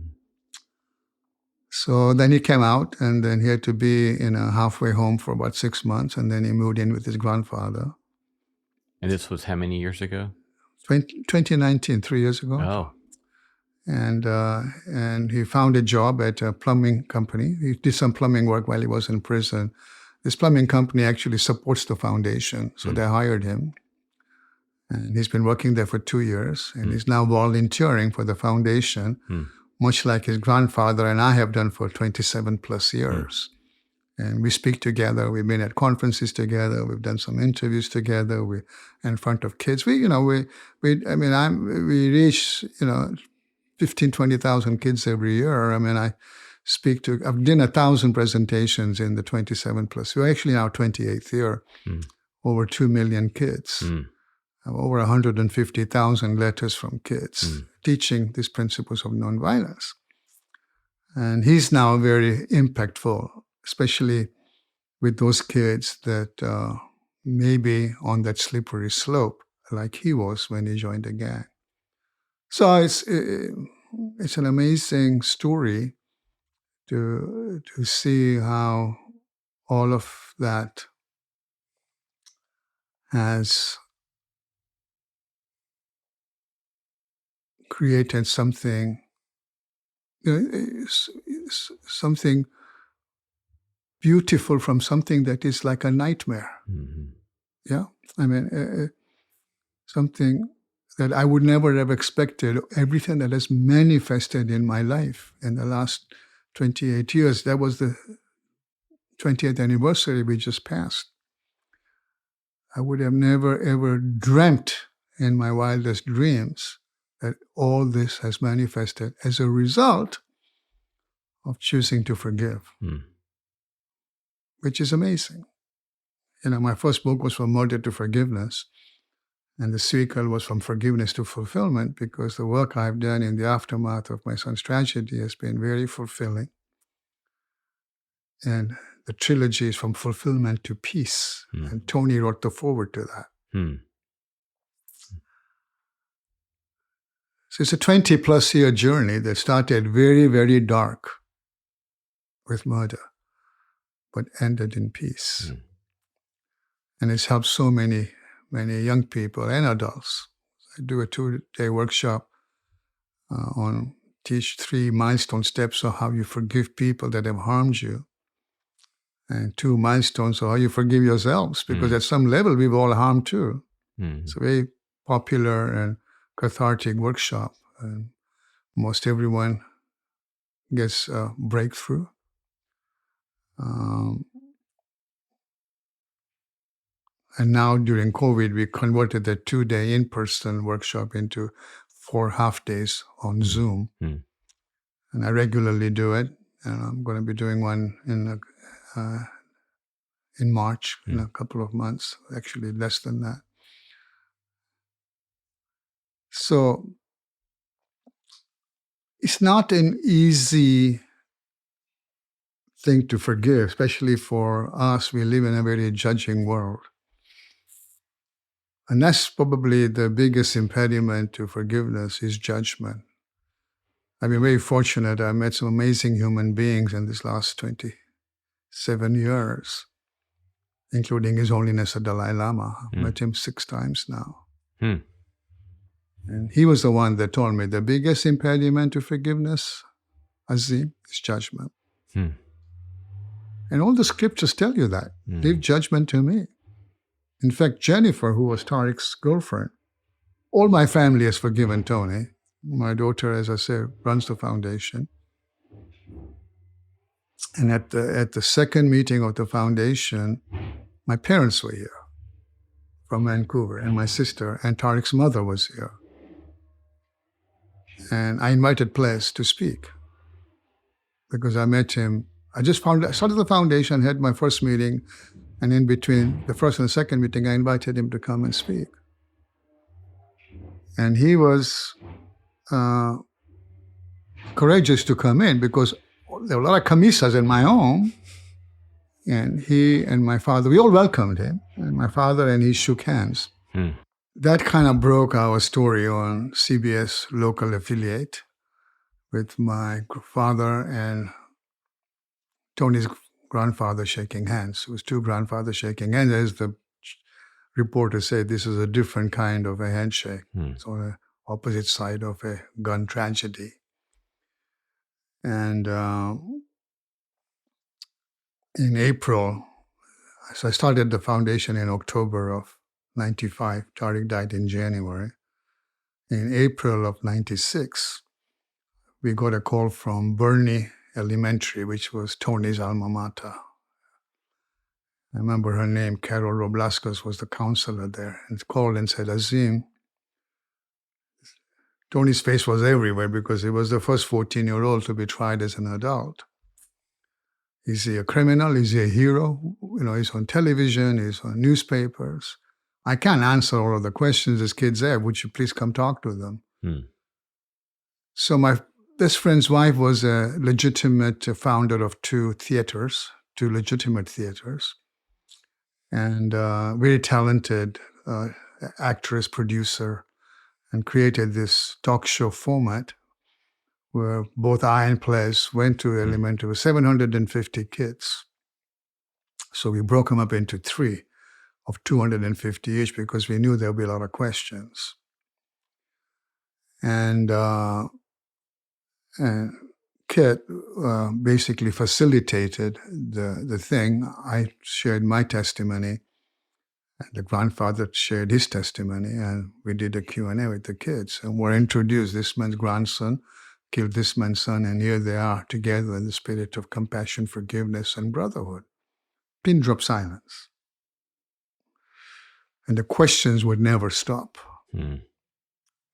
So then he came out, and then he had to be in a halfway home for about 6 months, and then he moved in with his grandfather. And this was how many years ago? 2019, 3 years ago. Oh. And he found a job at a plumbing company. He did some plumbing work while he was in prison. This plumbing company actually supports the foundation, so they hired him. And he's been working there for 2 years, and he's now volunteering for the foundation, much like his grandfather and I have done for 27 plus years. And we speak together. We've been at conferences together. We've done some interviews together. We in front of kids. We reach 15, 20,000 kids every year. I mean, I've done 1,000 presentations in the 27 plus. We're actually now 28th year. Over 2 million kids. Over 150,000 letters from kids teaching these principles of nonviolence. And he's now very impactful, especially with those kids that may be on that slippery slope like he was when he joined the gang. So it's an amazing story to see how all of that has created something, something beautiful from something that is like a nightmare. Mm-hmm. Yeah, I mean, something that I would never have expected. Everything that has manifested in my life in the last 28 years, that was the 20th anniversary we just passed. I would have never, ever dreamt in my wildest dreams that all this has manifested as a result of choosing to forgive, which is amazing. My first book was From Murder to Forgiveness, and the sequel was From Forgiveness to Fulfillment, because the work I've done in the aftermath of my son's tragedy has been very fulfilling. And the trilogy is From Fulfillment to Peace, and Tony wrote the foreword to that. So it's a 20-plus year journey that started very, very dark with murder, but ended in peace. And it's helped so many young people and adults. I do a 2-day workshop teach 3 milestone steps of how you forgive people that have harmed you, and 2 milestones of how you forgive yourselves, because at some level we've all harmed too. It's a very popular and cathartic workshop, and most everyone gets a breakthrough. And now during COVID, we converted the 2-day in-person workshop into 4 half days on Zoom. And I regularly do it. And I'm going to be doing one in March, in a couple of months, actually less than that. So it's not an easy thing to forgive, especially for us. We live in a very judging world. And that's probably the biggest impediment to forgiveness is judgment. I've been very fortunate. I met some amazing human beings in this last 27 years, including His Holiness the Dalai Lama. I've met him 6 times now. And he was the one that told me the biggest impediment to forgiveness, Azim, is judgment. And all the scriptures tell you that. Leave judgment to me. In fact, Jennifer, who was Tariq's girlfriend, all my family has forgiven Tony. My daughter, as I say, runs the foundation. And at the second meeting of the foundation, my parents were here from Vancouver, and my sister and Tariq's mother was here. And I invited Ples to speak because I met him. I started the foundation, had my first meeting, and in between the first and the second meeting, I invited him to come and speak. And he was courageous to come in because there were a lot of Khamisas in my home. And he and my father, we all welcomed him. And my father and he shook hands. That kind of broke our story on CBS local affiliate with my father and Tony's grandfather shaking hands. It was 2 grandfathers shaking hands. As the reporter said, this is a different kind of a handshake. It's on the opposite side of a gun tragedy. And in April, so I started the foundation in October of 95. Tariq died in January. In April of 96, we got a call from Bernie Elementary, which was Tony's alma mater. I remember her name, Carol Roblaskas, was the counselor there, and called and said, Azim, Tony's face was everywhere because he was the first 14-year-old to be tried as an adult. Is he a criminal? Is he a hero? He's on television, he's on newspapers. I can't answer all of the questions this kids have. Would you please come talk to them? So my best friend's wife was a legitimate founder of 2 legitimate theaters, and very talented actress, producer, and created this talk show format where both I and Ples went to elementary, 750 kids. So we broke them up into 3 of 250 each because we knew there would be a lot of questions. And Kit basically facilitated the thing. I shared my testimony, and the grandfather shared his testimony, and we did a Q&A with the kids. And we're introduced, this man's grandson killed this man's son, and here they are together in the spirit of compassion, forgiveness, and brotherhood. Pin drop silence. And the questions would never stop.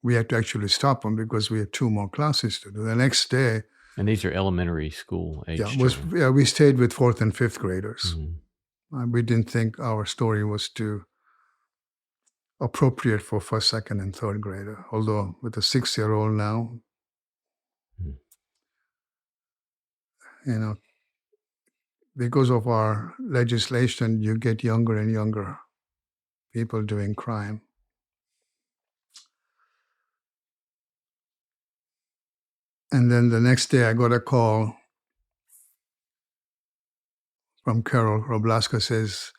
We had to actually stop them because we had 2 more classes to do. The next day... And these are elementary school age children. We stayed with 4th and 5th graders. We didn't think our story was too appropriate for 1st, 2nd, and 3rd grader. Although with a 6-year-old now, because of our legislation, you get younger and younger people doing crime. And then the next day I got a call from Carol Roblaska, says,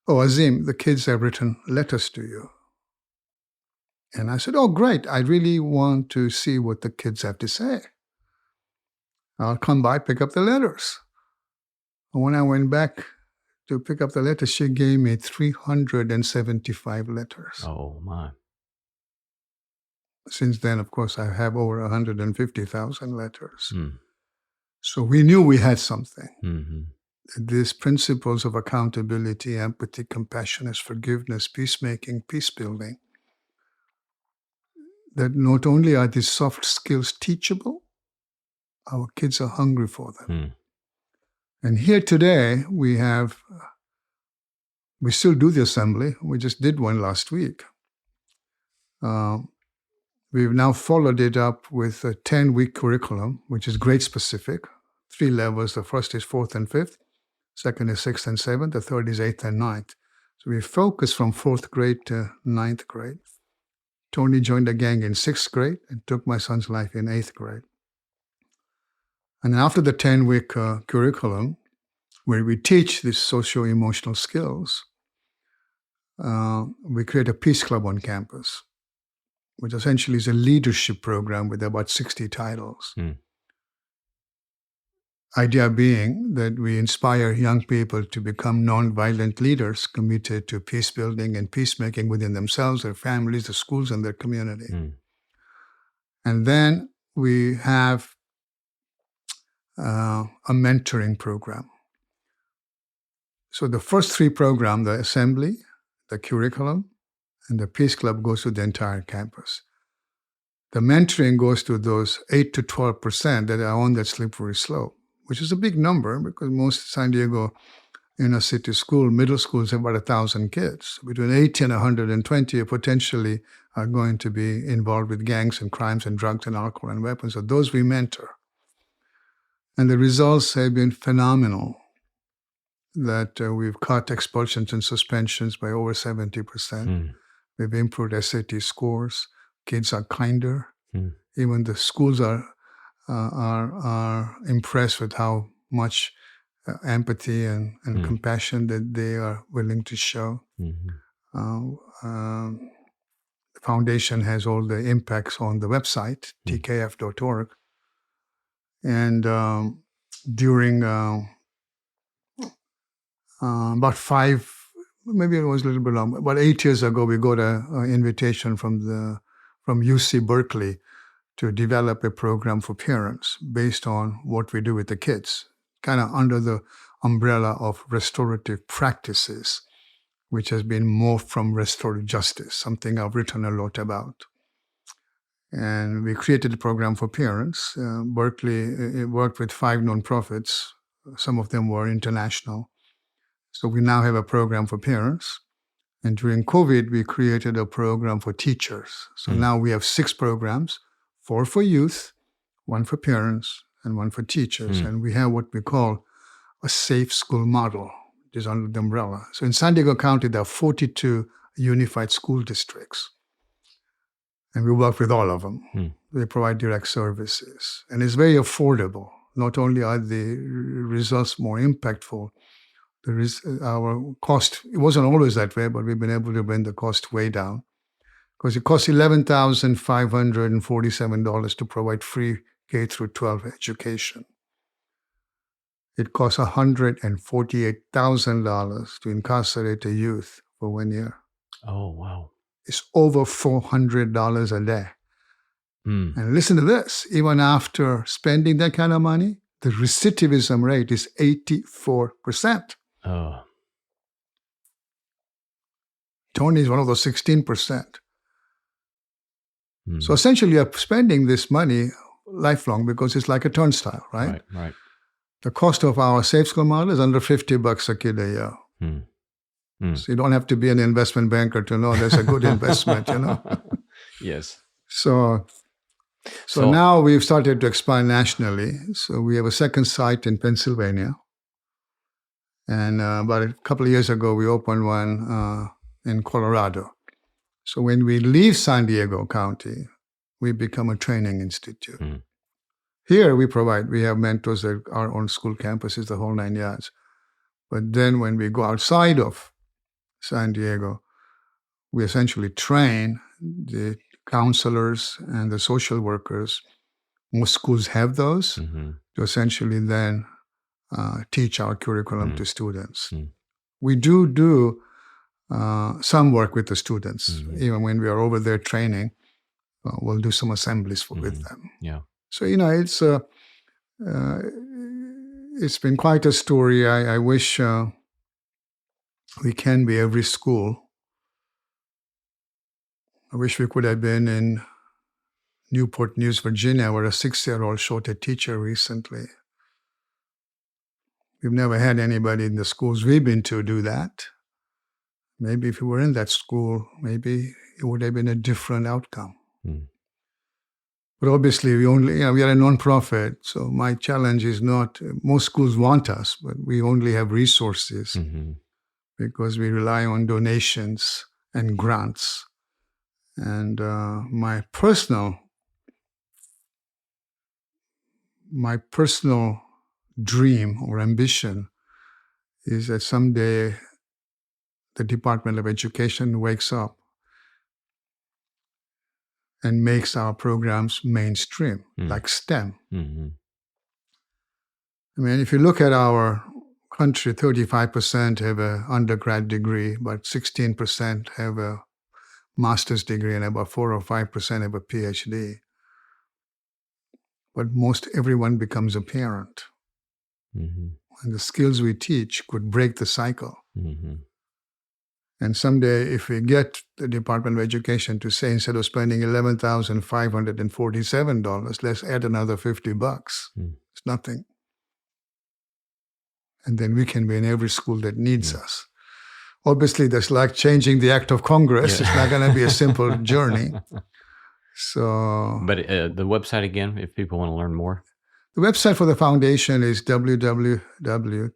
oh, Azim, the kids have written letters to you. And I said, oh, great. I really want to see what the kids have to say. I'll come by, pick up the letters. And when I went back to pick up the letters, she gave me 375 letters. Oh, my. Since then, of course, I have over 150,000 letters. So we knew we had something. These principles of accountability, empathy, compassion, forgiveness, peacemaking, peace building, that not only are these soft skills teachable, our kids are hungry for them. And here today, we still do the assembly. We just did one last week. We've now followed it up with a 10-week curriculum, which is grade specific. 3 levels. The first is 4th and 5th. Second is 6th and 7th. The third is 8th and 9th. So we focus from 4th grade to 9th grade. Tony joined the gang in 6th grade and took my son's life in 8th grade. And after the 10-week curriculum, where we teach these socio-emotional skills, we create a peace club on campus, which essentially is a leadership program with about 60 titles. Idea being that we inspire young people to become nonviolent leaders committed to peace building and peacemaking within themselves, their families, their schools, and their community. And then we have a mentoring program. So the first three programs, the assembly, the curriculum, and the peace club, goes to the entire campus. The mentoring goes to those 8 to 12% that are on that slippery slope, which is a big number because most San Diego inner city school, middle schools have about 1,000 kids. Between 80 and 120 potentially are going to be involved with gangs and crimes and drugs and alcohol and weapons. So those we mentor. And the results have been phenomenal, that we've cut expulsions and suspensions by over 70%. We've improved SAT scores. Kids are kinder. Even the schools are impressed with how much empathy and compassion that they are willing to show. The foundation has all the impacts on the website, tkf.org. And during about 5, maybe it was a little bit long, about 8 years ago, we got an invitation from UC Berkeley to develop a program for parents based on what we do with the kids, kind of under the umbrella of restorative practices, which has been morphed from restorative justice, something I've written a lot about. And we created a program for parents. Berkeley worked with 5 nonprofits. Some of them were international. So we now have a program for parents. And during COVID, we created a program for teachers. So now we have 6 programs, 4 for youth, 1 for parents, and 1 for teachers. And we have what we call a safe school model, which is under the umbrella. So in San Diego County, there are 42 unified school districts. And we work with all of them. They provide direct services. And it's very affordable. Not only are the results more impactful, our cost, it wasn't always that way, but we've been able to bring the cost way down. Because it costs $11,547 to provide free K through 12 education. It costs $148,000 to incarcerate a youth for 1 year. Oh, wow. It's over $400 a day. And listen to this, even after spending that kind of money, the recidivism rate is 84%. Oh. Tony is one of those 16%. So essentially, you're spending this money lifelong because it's like a turnstile, right? Right. The cost of our safe school model is under $50 a kid a year. So you don't have to be an investment banker to know that's a good investment, Yes. So now we've started to expand nationally. So we have a second site in Pennsylvania. And about a couple of years ago, we opened one in Colorado. So when we leave San Diego County, we become a training institute. Here we have mentors that are on school campuses, the whole 9 yards. But then when we go outside of San Diego, we essentially train the counselors and the social workers. Most schools have those to essentially then teach our curriculum to students. We do some work with the students. Even when we are over there training, we'll do some assemblies with them. Yeah. So, it's been quite a story. I wish we can be every school. I wish we could have been in Newport News, Virginia, where a 6-year-old shot a teacher recently. We've never had anybody in the schools we've been to do that. Maybe if we were in that school, maybe it would have been a different outcome. But obviously, we are a nonprofit, so my challenge is not, most schools want us, but we only have resources because we rely on donations and grants. And my personal my personal dream or ambition is that someday the Department of Education wakes up and makes our programs mainstream, like STEM. Mm-hmm. I mean, if you look at our country, 35% have an undergrad degree, but 16% have a master's degree, and about 4 or 5% have a PhD. But most everyone becomes a parent. Mm-hmm. And the skills we teach could break the cycle. Mm-hmm. And someday, if we get the Department of Education to say, instead of spending $11,547, let's add another $50. It's nothing. And then we can be in every school that needs us. Obviously, that's like changing the act of Congress. It's not going to be a simple journey. So, but the website again, if people want to learn more? The website for the foundation is www.tkf.org.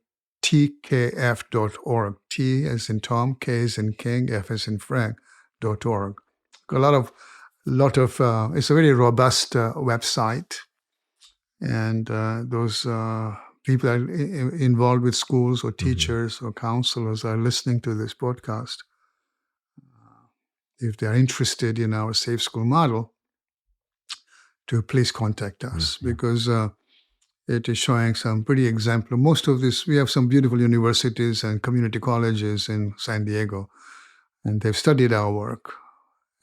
T as in Tom, K as in King, F as in Frank.org. It's a very robust website. And those people that are involved with schools or teachers or counselors are listening to this podcast. If they're interested in our Safe School model, to please contact us because it is showing some pretty exemplary. Most of this, we have some beautiful universities and community colleges in San Diego, and they've studied our work.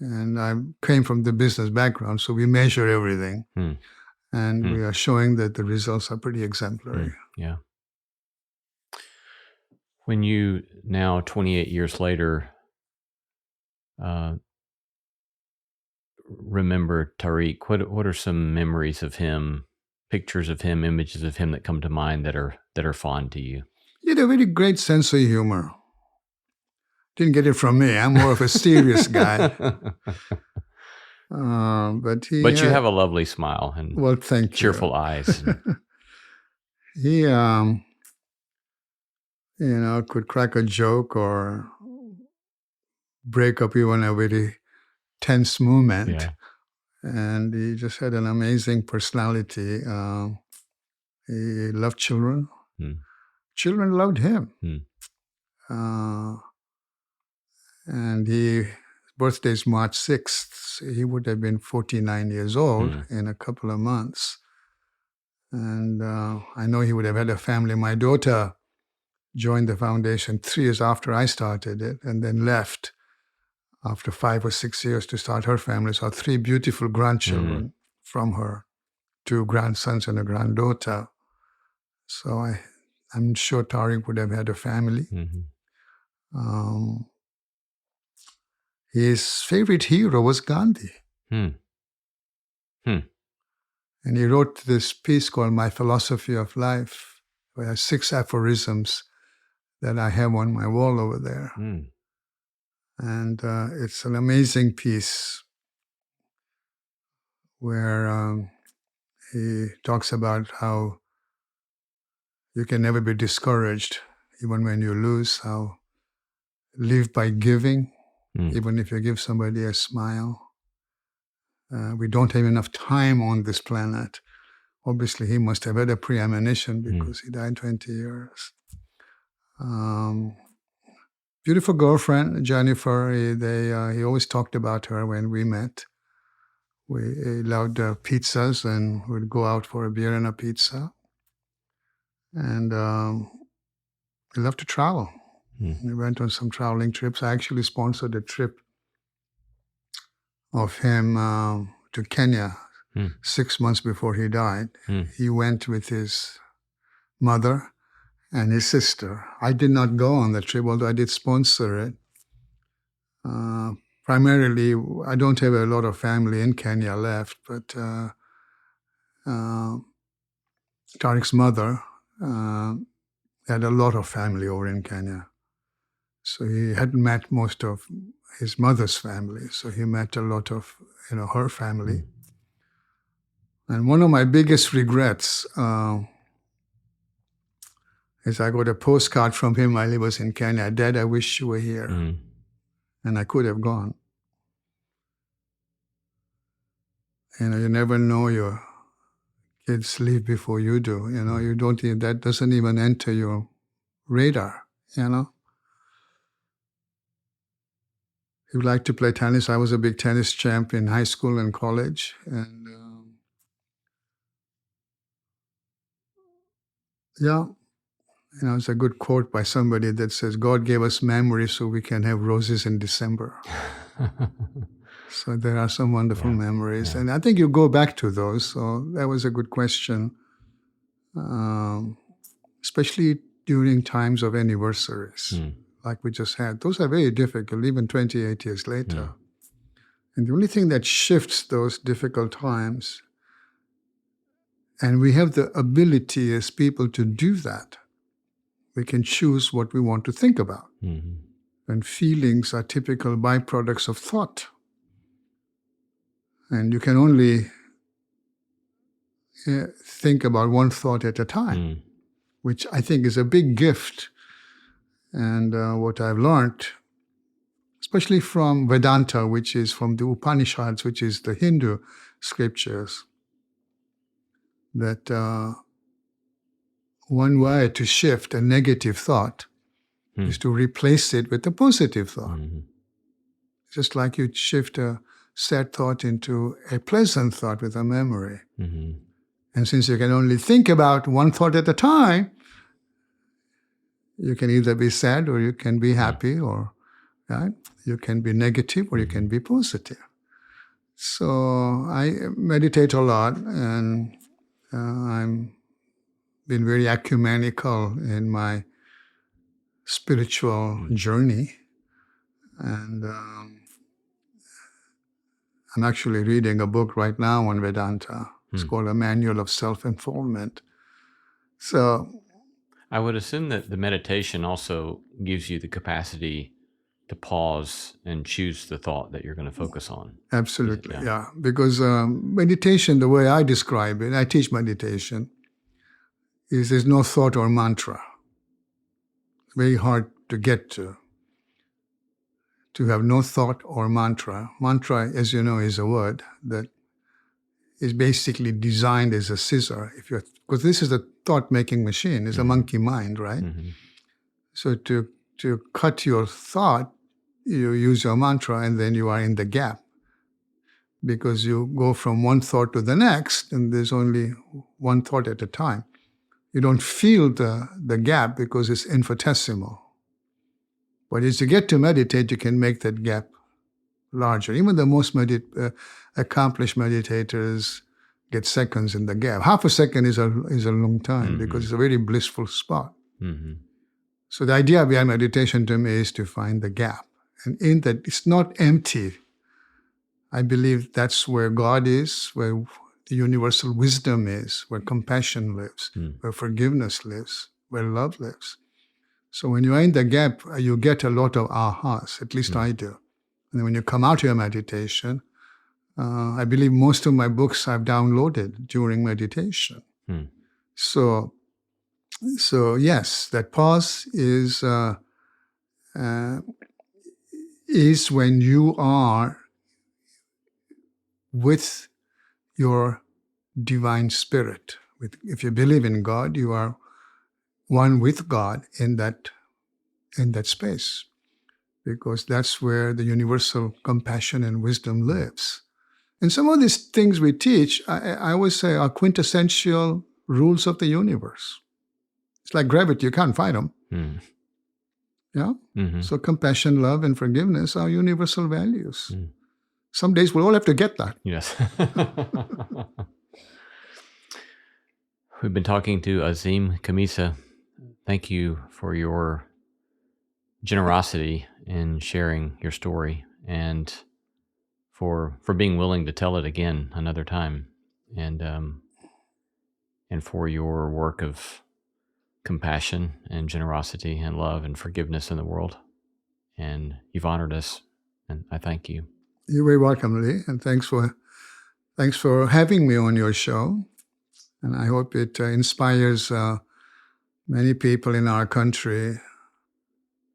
And I came from the business background, so we measure everything. And we are showing that the results are pretty exemplary. Yeah. When you now, 28 years later, remember Tariq, what are some memories of him, pictures of him, images of him that come to mind that are fond to you? He had a very great sense of humor. Didn't get it from me. I'm more of a serious guy. But you have a lovely smile and thank cheerful eyes. He, could crack a joke or break up even a very tense moment. Yeah. And he just had an amazing personality. He loved children. Children loved him. And his birthday is March 6th. He would have been 49 years old in a couple of months. And I know he would have had a family. My daughter joined the foundation 3 years after I started it and then left after 5 or 6 years to start her family. So 3 beautiful grandchildren from her, 2 grandsons and a granddaughter. So I'm sure Tariq would have had a family. His favorite hero was Gandhi. And he wrote this piece called My Philosophy of Life, where 6 aphorisms that I have on my wall over there. And it's an amazing piece where he talks about how you can never be discouraged, even when you lose, how live by giving, even if you give somebody a smile. We don't have enough time on this planet. Obviously, he must have had a premonition because he died 20 years. Beautiful girlfriend, Jennifer. He always talked about her when we met. He loved pizzas and would go out for a beer and a pizza. And he loved to travel. We went on some traveling trips. I actually sponsored a trip of him to Kenya 6 months before he died. He went with his mother and his sister. I did not go on the trip, although I did sponsor it. Primarily, I don't have a lot of family in Kenya left, but Tariq's mother had a lot of family over in Kenya. So he hadn't met most of his mother's family. So he met a lot of, her family. And one of my biggest regrets is I got a postcard from him while he was in Kenya. Dad, I wish you were here. And I could have gone. You never know your kids leave before you do. You don't even, that doesn't even enter your radar. You like to play tennis. I was a big tennis champ in high school and college, and it's a good quote by somebody that says, "God gave us memories so we can have roses in December." So there are some wonderful memories, and I think you go back to those. So that was a good question, especially during times of anniversaries, like we just had. Those are very difficult, even 28 years later. And the only thing that shifts those difficult times, and we have the ability as people to do that, we can choose what we want to think about. And feelings are typical byproducts of thought. And you can only think about one thought at a time, which I think is a big gift. And what I've learned, especially from Vedanta, which is from the Upanishads, which is the Hindu scriptures, that one way to shift a negative thought is to replace it with a positive thought. Just like you shift a sad thought into a pleasant thought with a memory. And since you can only think about one thought at a time, you can either be sad or you can be happy, or you can be negative or you can be positive. So I meditate a lot, and I'm been very ecumenical in my spiritual journey. And I'm actually reading a book right now on Vedanta. It's called A Manual of Self-Involvement. So I would assume that the meditation also gives you the capacity to pause and choose the thought that you're going to focus on. Absolutely, yeah. Because meditation, the way I describe it, I teach meditation, is there's no thought or mantra. It's very hard to get to have no thought or mantra. Mantra, as you know, is a word that is basically designed as a scissor. Because this is a thought-making machine. It's a monkey mind, right? So to cut your thought, you use your mantra, and then you are in the gap. Because you go from one thought to the next, and there's only one thought at a time. You don't feel the gap because it's infinitesimal. But as you get to meditate, you can make that gap larger. Even the most accomplished meditators get seconds in the gap. Half a second is a long time because it's a very blissful spot. So the idea behind meditation to me is to find the gap. And in that, it's not empty. I believe that's where God is, where the universal wisdom is, where compassion lives, where forgiveness lives, where love lives. So when you are in the gap, you get a lot of ahas, at least I do. And when you come out of your meditation, I believe most of my books I've downloaded during meditation. So yes, that pause is when you are with your divine spirit. If you believe in God, you are one with God in that space, because that's where the universal compassion and wisdom lives. And some of these things we teach, I always say, are quintessential rules of the universe. It's like gravity, you can't fight them. Yeah? So compassion, love, and forgiveness are universal values. Some days we'll all have to get that. Yes. We've been talking to Azim Khamisa. Thank you for your generosity in sharing your story, and for being willing to tell it again another time, and for your work of compassion and generosity and love and forgiveness in the world. And you've honored us, and I thank you. You're very welcome, Lee, and thanks for having me on your show. And I hope it inspires many people in our country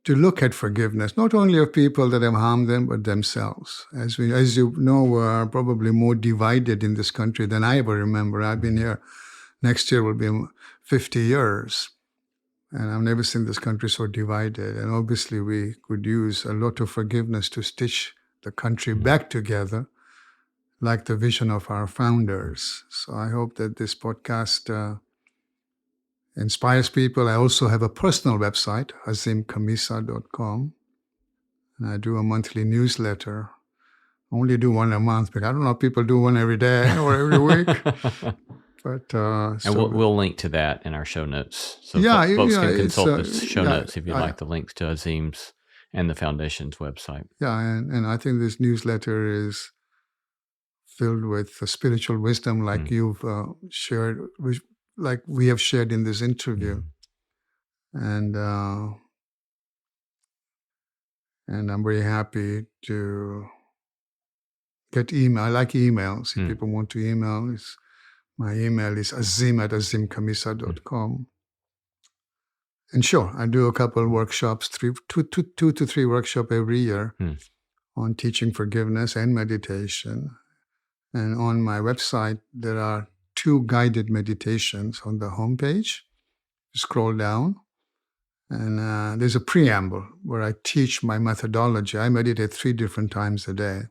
to look at forgiveness, not only of people that have harmed them, but themselves. As you know, we are probably more divided in this country than I ever remember. I've been here. Next year will be 50 years. And I've never seen this country so divided. And obviously, we could use a lot of forgiveness to stitch the country back together, like the vision of our founders. So I hope that this podcast inspires people. I also have a personal website, azimkhamisa.com. And I do a monthly newsletter. I only do one a month, but I don't know if people do one every day or every week. But and we'll link to that in our show notes. So folks can consult the show notes if you'd like the links to Azim's and the foundation's website. Yeah, and I think this newsletter is filled with spiritual wisdom like you've shared, like we have shared in this interview. And I'm very happy to get email. I like emails. If people want to email, my email is azim@azimkhamisa.com. And sure, I do a couple workshops, two to three workshops every year on teaching forgiveness and meditation. And on my website, there are 2 guided meditations on the homepage. You scroll down, and there's a preamble where I teach my methodology. I meditate 3 different times a day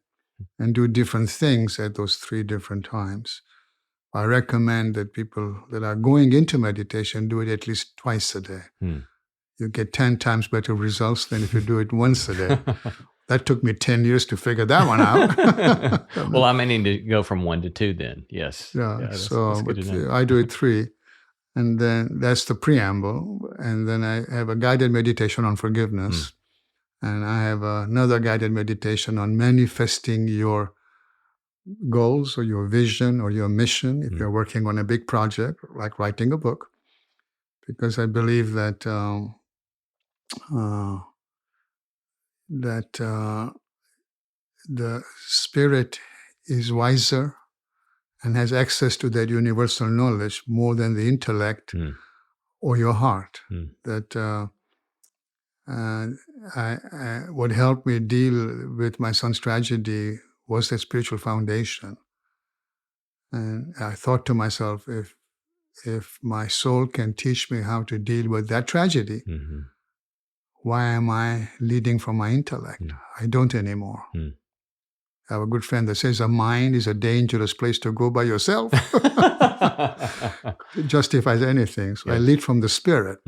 and do different things at those 3 different times. I recommend that people that are going into meditation do it at least twice a day. You get 10 times better results than if you do it once a day. That took me 10 years to figure that one out. Well, I may need to go from 1 to 2 then. Yes. Yeah, that's good to know. I do it 3. And then that's the preamble. And then I have a guided meditation on forgiveness. And I have another guided meditation on manifesting your goals or your vision or your mission if you're working on a big project like writing a book, because I believe that the spirit is wiser and has access to that universal knowledge more than the intellect or your heart. That what helped me deal with my son's tragedy was the spiritual foundation. And I thought to myself, if my soul can teach me how to deal with that tragedy, why am I leading from my intellect? I don't anymore. I have a good friend that says a mind is a dangerous place to go by yourself. It justifies anything. So I lead from the spirit.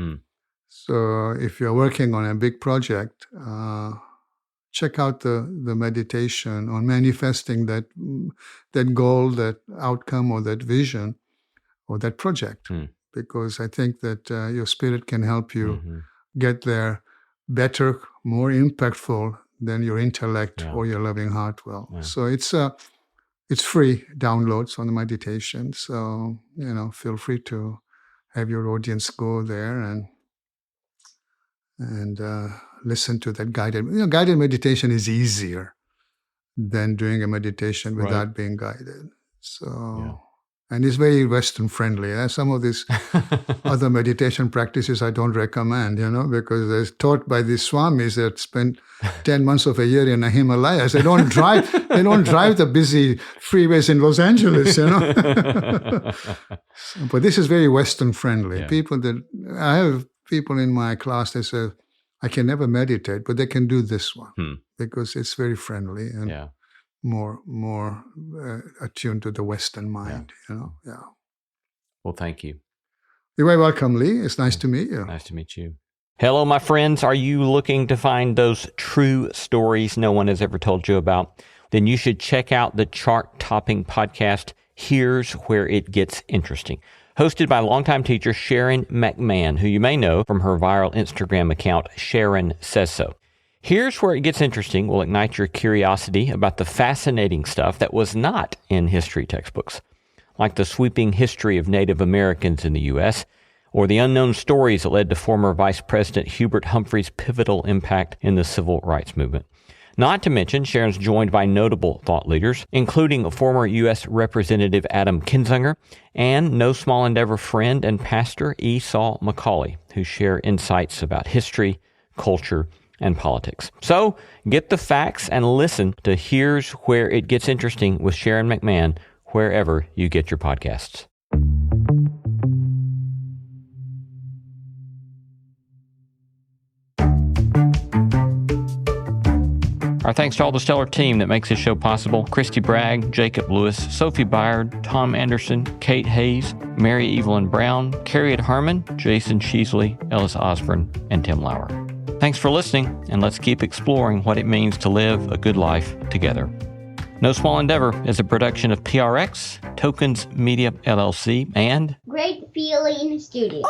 So if you're working on a big project, check out the meditation on manifesting that goal, that outcome, or that vision, or that project. Because I think that your spirit can help you get there better, more impactful than your intellect or your loving heart will. So it's free downloads on the meditation. So feel free to have your audience go there and listen to that guided. Guided meditation is easier than doing a meditation without being guided. So, and it's very Western friendly. Some of these other meditation practices I don't recommend, because they're taught by these swamis that spend 10 months of a year in the Himalayas. They don't drive. They don't drive the busy freeways in Los Angeles, But this is very Western friendly. I have people in my class that say, I can never meditate, but they can do this one because it's very friendly and more attuned to the Western mind, Well, thank you. You're very welcome, Lee. It's nice to meet you. Nice to meet you. Hello, my friends. Are you looking to find those true stories no one has ever told you about? Then you should check out the chart-topping podcast, Here's Where It Gets Interesting, hosted by longtime teacher Sharon McMahon, who you may know from her viral Instagram account, Sharon Says So. Here's Where It Gets Interesting will ignite your curiosity about the fascinating stuff that was not in history textbooks, like the sweeping history of Native Americans in the U.S., or the unknown stories that led to former Vice President Hubert Humphrey's pivotal impact in the civil rights movement. Not to mention, Sharon's joined by notable thought leaders, including former U.S. Representative Adam Kinzinger and no small endeavor friend and pastor Esau McCauley, who share insights about history, culture, and politics. So get the facts and listen to Here's Where It Gets Interesting with Sharon McMahon, wherever you get your podcasts. Our thanks to all the stellar team that makes this show possible. Christy Bragg, Jacob Lewis, Sophie Byard, Tom Anderson, Kate Hayes, Mary Evelyn Brown, Carriet Harmon, Jason Sheasley, Ellis Osborne, and Tim Lauer. Thanks for listening, and let's keep exploring what it means to live a good life together. No Small Endeavor is a production of PRX, Tokens Media LLC, and Great Feeling Studio.